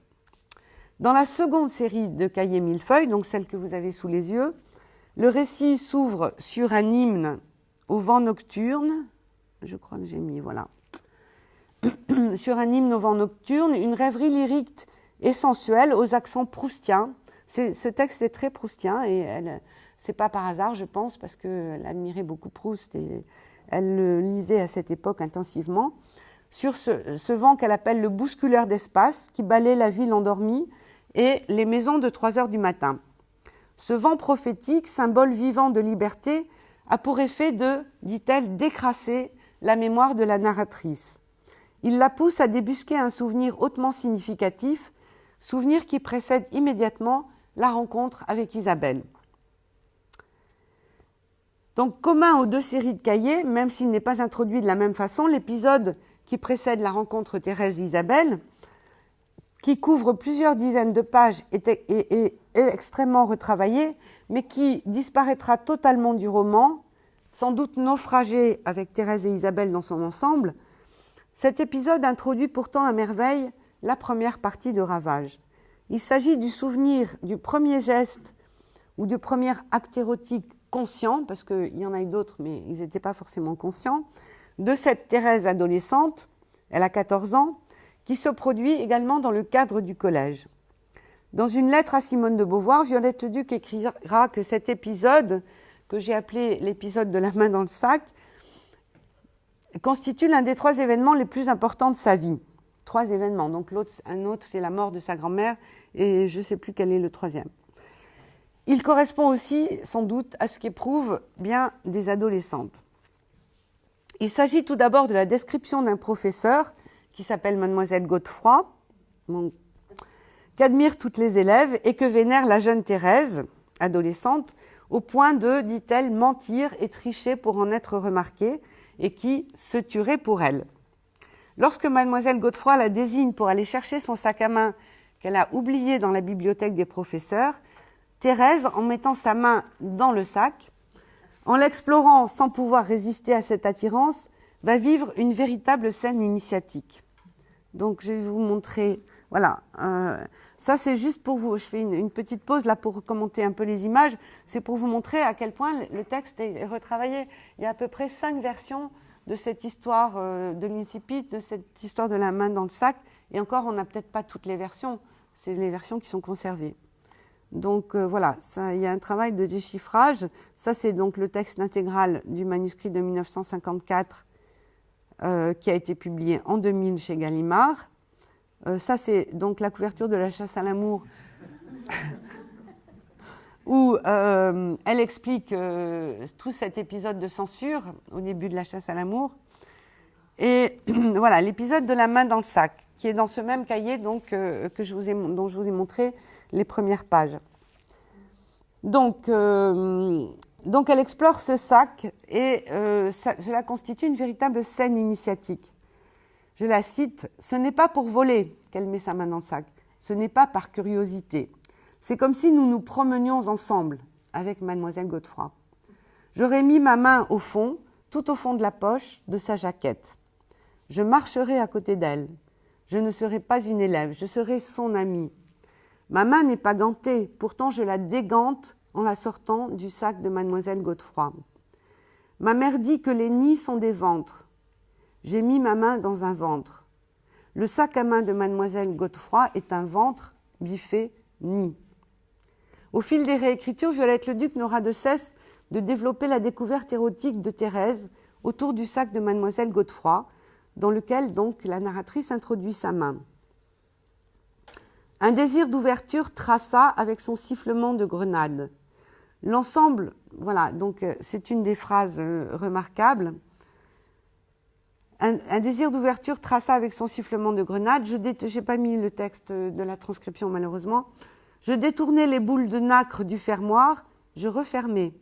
Dans la seconde série de cahiers millefeuilles, donc celle que vous avez sous les yeux, le récit s'ouvre sur un hymne au vent nocturne, je crois que j'ai mis, voilà, sur un hymne au vent nocturne, une rêverie lyrique et sensuelle aux accents proustiens. Ce texte est très proustien et c'est pas par hasard, je pense, parce qu'elle admirait beaucoup Proust et elle le lisait à cette époque intensivement. Sur ce vent qu'elle appelle le bousculeur d'espace qui balaie la ville endormie et les maisons de 3 heures du matin. Ce vent prophétique, symbole vivant de liberté, a pour effet de, dit-elle, décrasser la mémoire de la narratrice. Il la pousse à débusquer un souvenir hautement significatif, souvenir qui précède immédiatement la rencontre avec Isabelle. Donc, commun aux 2 séries de cahiers, même s'il n'est pas introduit de la même façon, l'épisode qui précède la rencontre Thérèse-Isabelle, qui couvre plusieurs dizaines de pages, est extrêmement retravaillé, mais qui disparaîtra totalement du roman, sans doute naufragé avec Thérèse et Isabelle dans son ensemble. Cet épisode introduit pourtant à merveille la première partie de Ravage. Il s'agit du souvenir du premier geste ou du premier acte érotique conscient, parce qu'il y en a eu d'autres, mais ils n'étaient pas forcément conscients, de cette Thérèse adolescente, elle a 14 ans, qui se produit également dans le cadre du collège. Dans une lettre à Simone de Beauvoir, Violette Leduc écrira que cet épisode, que j'ai appelé l'épisode de la main dans le sac, constitue l'un des 3 événements les plus importants de sa vie. 3 événements, donc un autre c'est la mort de sa grand-mère et je ne sais plus quel est le 3e. Il correspond aussi sans doute à ce qu'éprouvent bien des adolescentes. Il s'agit tout d'abord de la description d'un professeur qui s'appelle Mademoiselle Godefroy, qu'admirent toutes les élèves et que vénère la jeune Thérèse, adolescente, au point de, dit-elle, mentir et tricher pour en être remarquée et qui se tuerait pour elle. Lorsque Mademoiselle Godefroy la désigne pour aller chercher son sac à main qu'elle a oublié dans la bibliothèque des professeurs, Thérèse, en mettant sa main dans le sac, en l'explorant sans pouvoir résister à cette attirance, va vivre une véritable scène initiatique. Donc je vais vous montrer, voilà, ça c'est juste pour vous, je fais une petite pause là pour commenter un peu les images, c'est pour vous montrer à quel point le texte est retravaillé. Il y a à peu près 5 versions de cette histoire de l'incipit, de cette histoire de la main dans le sac, et encore on n'a peut-être pas toutes les versions, c'est les versions qui sont conservées. Donc voilà, ça, il y a un travail de déchiffrage. Ça, c'est donc le texte intégral du manuscrit de 1954 qui a été publié en 2000 chez Gallimard. Ça, c'est donc la couverture de La Chasse à l'amour où elle explique tout cet épisode de censure au début de La Chasse à l'amour. Et voilà, l'épisode de la main dans le sac, qui est dans ce même cahier donc, dont je vous ai montré les premières pages. Donc elle explore ce sac et cela constitue une véritable scène initiatique. Je la cite, « Ce n'est pas pour voler qu'elle met sa main dans le sac, ce n'est pas par curiosité. C'est comme si nous nous promenions ensemble avec mademoiselle Godefroy. J'aurais mis ma main au fond, tout au fond de la poche de sa jaquette. Je marcherai à côté d'elle. Je ne serai pas une élève, je serai son amie. Ma main n'est pas gantée, pourtant je la dégante en la sortant du sac de mademoiselle Godefroy. Ma mère dit que les nids sont des ventres. J'ai mis ma main dans un ventre. Le sac à main de mademoiselle Godefroy est un ventre biffé nid. Au fil des réécritures, Violette Leduc n'aura de cesse de développer la découverte érotique de Thérèse autour du sac de mademoiselle Godefroy, dans lequel donc la narratrice introduit sa main. Un désir d'ouverture traça avec son sifflement de grenade. L'ensemble, voilà, donc c'est une des phrases remarquables. Un désir d'ouverture traça avec son sifflement de grenade. Je n'ai pas mis le texte de la transcription malheureusement. Je détournais les boules de nacre du fermoir, je refermais.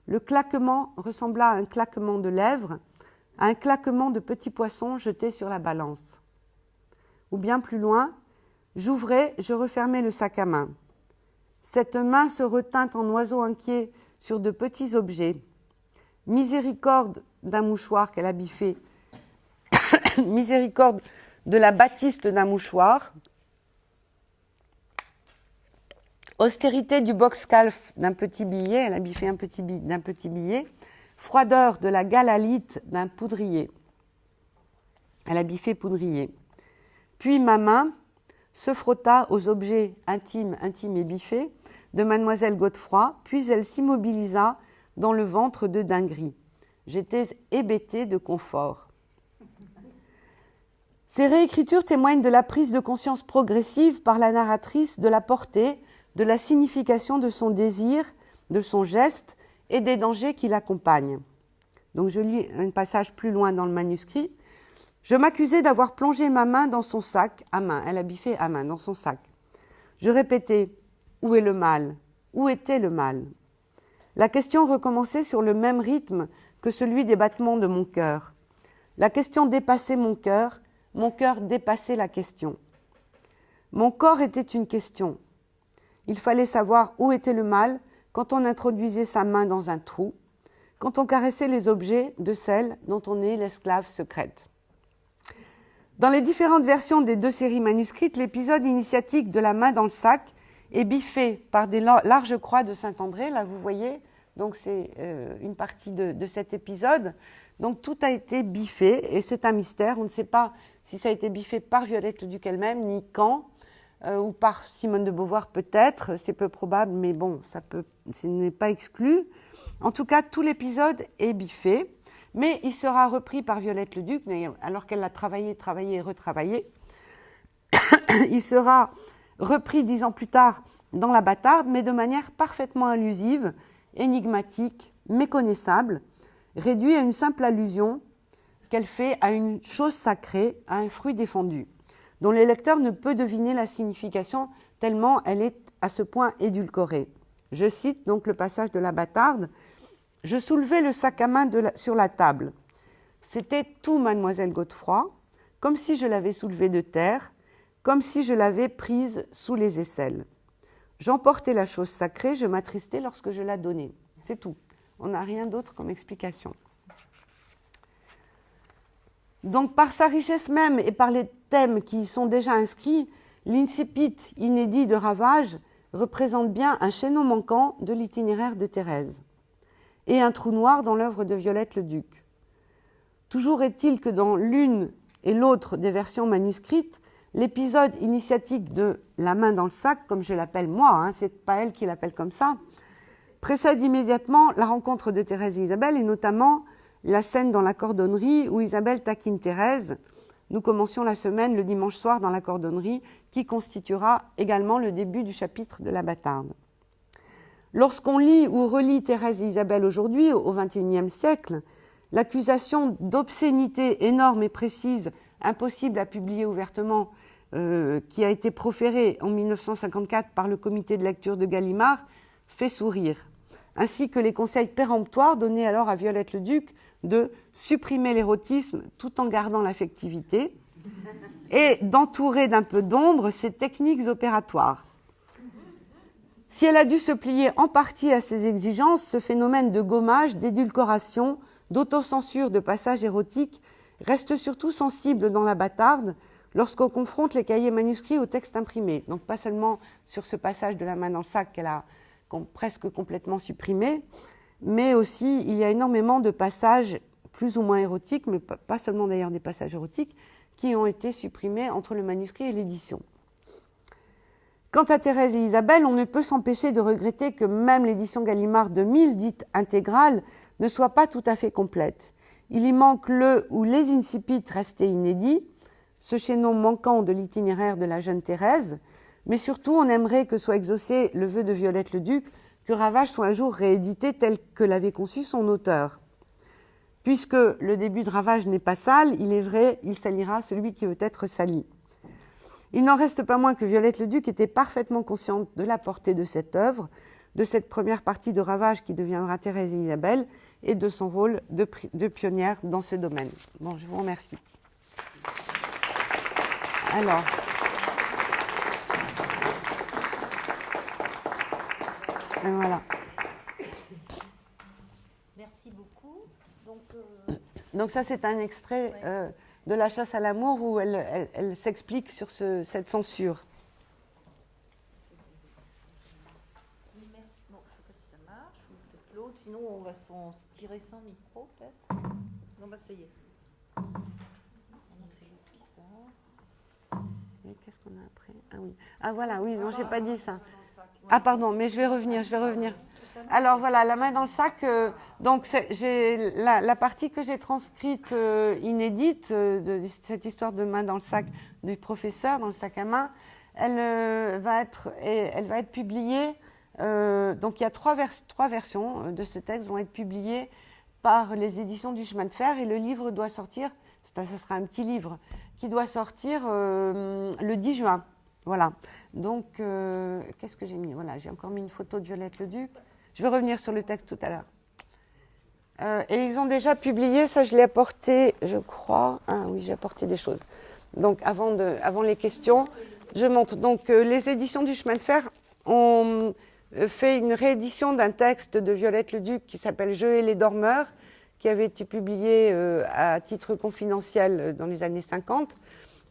Le claquement ressembla à un claquement de lèvres, à un claquement de petits poissons jetés sur la balance. Ou bien plus loin, j'ouvrais, je refermais le sac à main. Cette main se retint en oiseau inquiet sur de petits objets. Miséricorde d'un mouchoir qu'elle a biffé, miséricorde de la batiste d'un mouchoir, austérité du box-calf d'un petit billet, elle a biffé d'un petit billet, froideur de la galalite d'un poudrier, elle a biffé poudrier. Puis ma main se frotta aux objets intimes et biffés de mademoiselle Godefroy, puis elle s'immobilisa dans le ventre de dinguerie. J'étais hébétée de confort. Ces réécritures témoignent de la prise de conscience progressive par la narratrice de la portée, de la signification de son désir, de son geste et des dangers qui l'accompagnent. Donc je lis un passage plus loin dans le manuscrit. Je m'accusais d'avoir plongé ma main dans son sac à main. Elle a biffé à main dans son sac. Je répétais « Où est le mal ? Où était le mal ?» La question recommençait sur le même rythme que celui des battements de mon cœur. La question dépassait mon cœur dépassait la question. Mon corps était une question. Il fallait savoir où était le mal quand on introduisait sa main dans un trou, quand on caressait les objets de celle dont on est l'esclave secrète. Dans les différentes versions des deux séries manuscrites, l'épisode initiatique de la main dans le sac est biffé par des larges croix de Saint-André. Là, vous voyez, donc c'est une partie de cet épisode. Donc tout a été biffé et c'est un mystère. On ne sait pas si ça a été biffé par Violette Leduc elle-même, ni quand, ou par Simone de Beauvoir peut-être. C'est peu probable, mais bon, ce n'est pas exclu. En tout cas, tout l'épisode est biffé. Mais il sera repris par Violette Leduc, alors qu'elle l'a travaillé et retravaillé. Il sera repris 10 ans plus tard dans La Bâtarde, mais de manière parfaitement allusive, énigmatique, méconnaissable, réduit à une simple allusion qu'elle fait à une chose sacrée, à un fruit défendu, dont le lecteur ne peut deviner la signification tellement elle est à ce point édulcorée. Je cite donc le passage de La Bâtarde. Je soulevai le sac à main sur la table. C'était tout mademoiselle Godefroy, comme si je l'avais soulevé de terre, comme si je l'avais prise sous les aisselles. J'emportais la chose sacrée, je m'attristais lorsque je la donnais. C'est tout. On n'a rien d'autre comme explication. Donc par sa richesse même et par les thèmes qui y sont déjà inscrits, l'incipit inédit de Ravage représente bien un chaînon manquant de l'itinéraire de Thérèse et un trou noir dans l'œuvre de Violette Leduc. Toujours est-il que dans l'une et l'autre des versions manuscrites, l'épisode initiatique de « La main dans le sac », comme je l'appelle moi, c'est pas elle qui l'appelle comme ça, précède immédiatement la rencontre de Thérèse et Isabelle, et notamment la scène dans la cordonnerie où Isabelle taquine Thérèse. Nous commencions la semaine le dimanche soir dans la cordonnerie, qui constituera également le début du chapitre de La Bâtarde. Lorsqu'on lit ou relit Thérèse et Isabelle aujourd'hui, au XXIe siècle, l'accusation d'obscénité énorme et précise, impossible à publier ouvertement, qui a été proférée en 1954 par le comité de lecture de Gallimard, fait sourire, ainsi que les conseils péremptoires donnés alors à Violette Leduc de supprimer l'érotisme tout en gardant l'affectivité et d'entourer d'un peu d'ombre ses techniques opératoires. Si elle a dû se plier en partie à ces exigences, ce phénomène de gommage, d'édulcoration, d'autocensure de passages érotiques reste surtout sensible dans La Bâtarde lorsqu'on confronte les cahiers manuscrits au texte imprimé. Donc pas seulement sur ce passage de la main dans le sac qu'elle a presque complètement supprimé, mais aussi il y a énormément de passages plus ou moins érotiques, mais pas seulement d'ailleurs des passages érotiques, qui ont été supprimés entre le manuscrit et l'édition. Quant à Thérèse et Isabelle, on ne peut s'empêcher de regretter que même l'édition Gallimard 2000, dite intégrale, ne soit pas tout à fait complète. Il y manque le ou les incipits restés inédits, ce chaînon manquant de l'itinéraire de la jeune Thérèse, mais surtout on aimerait que soit exaucé le vœu de Violette Leduc que Ravage soit un jour réédité tel que l'avait conçu son auteur. Puisque le début de Ravage n'est pas sale, il est vrai, il salira celui qui veut être sali. Il n'en reste pas moins que Violette Leduc était parfaitement consciente de la portée de cette œuvre, de cette première partie de Ravage qui deviendra Thérèse et Isabelle, et de son rôle de pionnière dans ce domaine. Bon, je vous remercie. Alors, voilà. Merci beaucoup. Donc ça, c'est un extrait de La chasse à l'amour où elle s'explique sur cette censure. Merci. Bon, je ne sais pas si ça marche, ou peut-être l'autre, sinon on va s'en tirer sans micro, peut-être. Non, bah ça y est. Non, c'est l'autre qui sort. Et qu'est-ce qu'on a après? Ah oui. Ah voilà, oui, non, j'ai pas dit ça. Ah pardon, mais je vais revenir. Alors voilà, La main dans le sac, donc j'ai la partie que j'ai transcrite inédite de cette histoire de main dans le sac du professeur, dans le sac à main, elle va être publiée, donc il y a trois versions de ce texte vont être publiées par les éditions du Chemin de Fer et le livre doit sortir, ce sera un petit livre, qui doit sortir le 10 juin. Voilà, donc qu'est-ce que j'ai mis? Voilà, j'ai encore mis une photo de Violette Leduc. Je vais revenir sur le texte tout à l'heure. Et ils ont déjà publié, ça je l'ai apporté, je crois. Ah oui, j'ai apporté des choses. Donc avant les questions, je montre. Donc les éditions du Chemin de Fer ont fait une réédition d'un texte de Violette Leduc qui s'appelle Je et les dormeurs, qui avait été publié à titre confidentiel dans les années 50.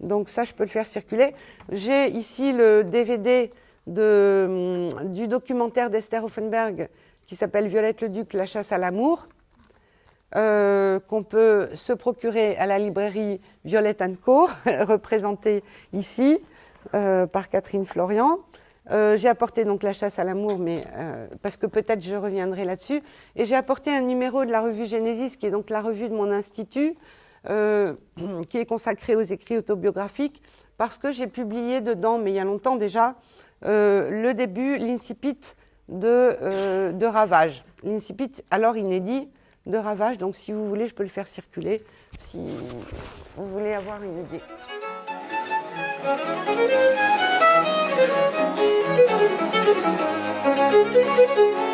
Donc ça, je peux le faire circuler. J'ai ici le DVD du documentaire d'Esther Hoffenberg qui s'appelle Violette Leduc, La chasse à l'amour, qu'on peut se procurer à la librairie Violette & Co, représentée ici par Catherine Florian. J'ai apporté donc La chasse à l'amour, mais parce que peut-être je reviendrai là-dessus. Et j'ai apporté un numéro de la revue Genesis, qui est donc la revue de mon institut, qui est consacrée aux écrits autobiographiques, parce que j'ai publié dedans, mais il y a longtemps déjà, le début, l'incipit de Ravage. L'incipit, alors inédit, de Ravage. Donc si vous voulez, je peux le faire circuler, si vous voulez avoir une idée. Thank you.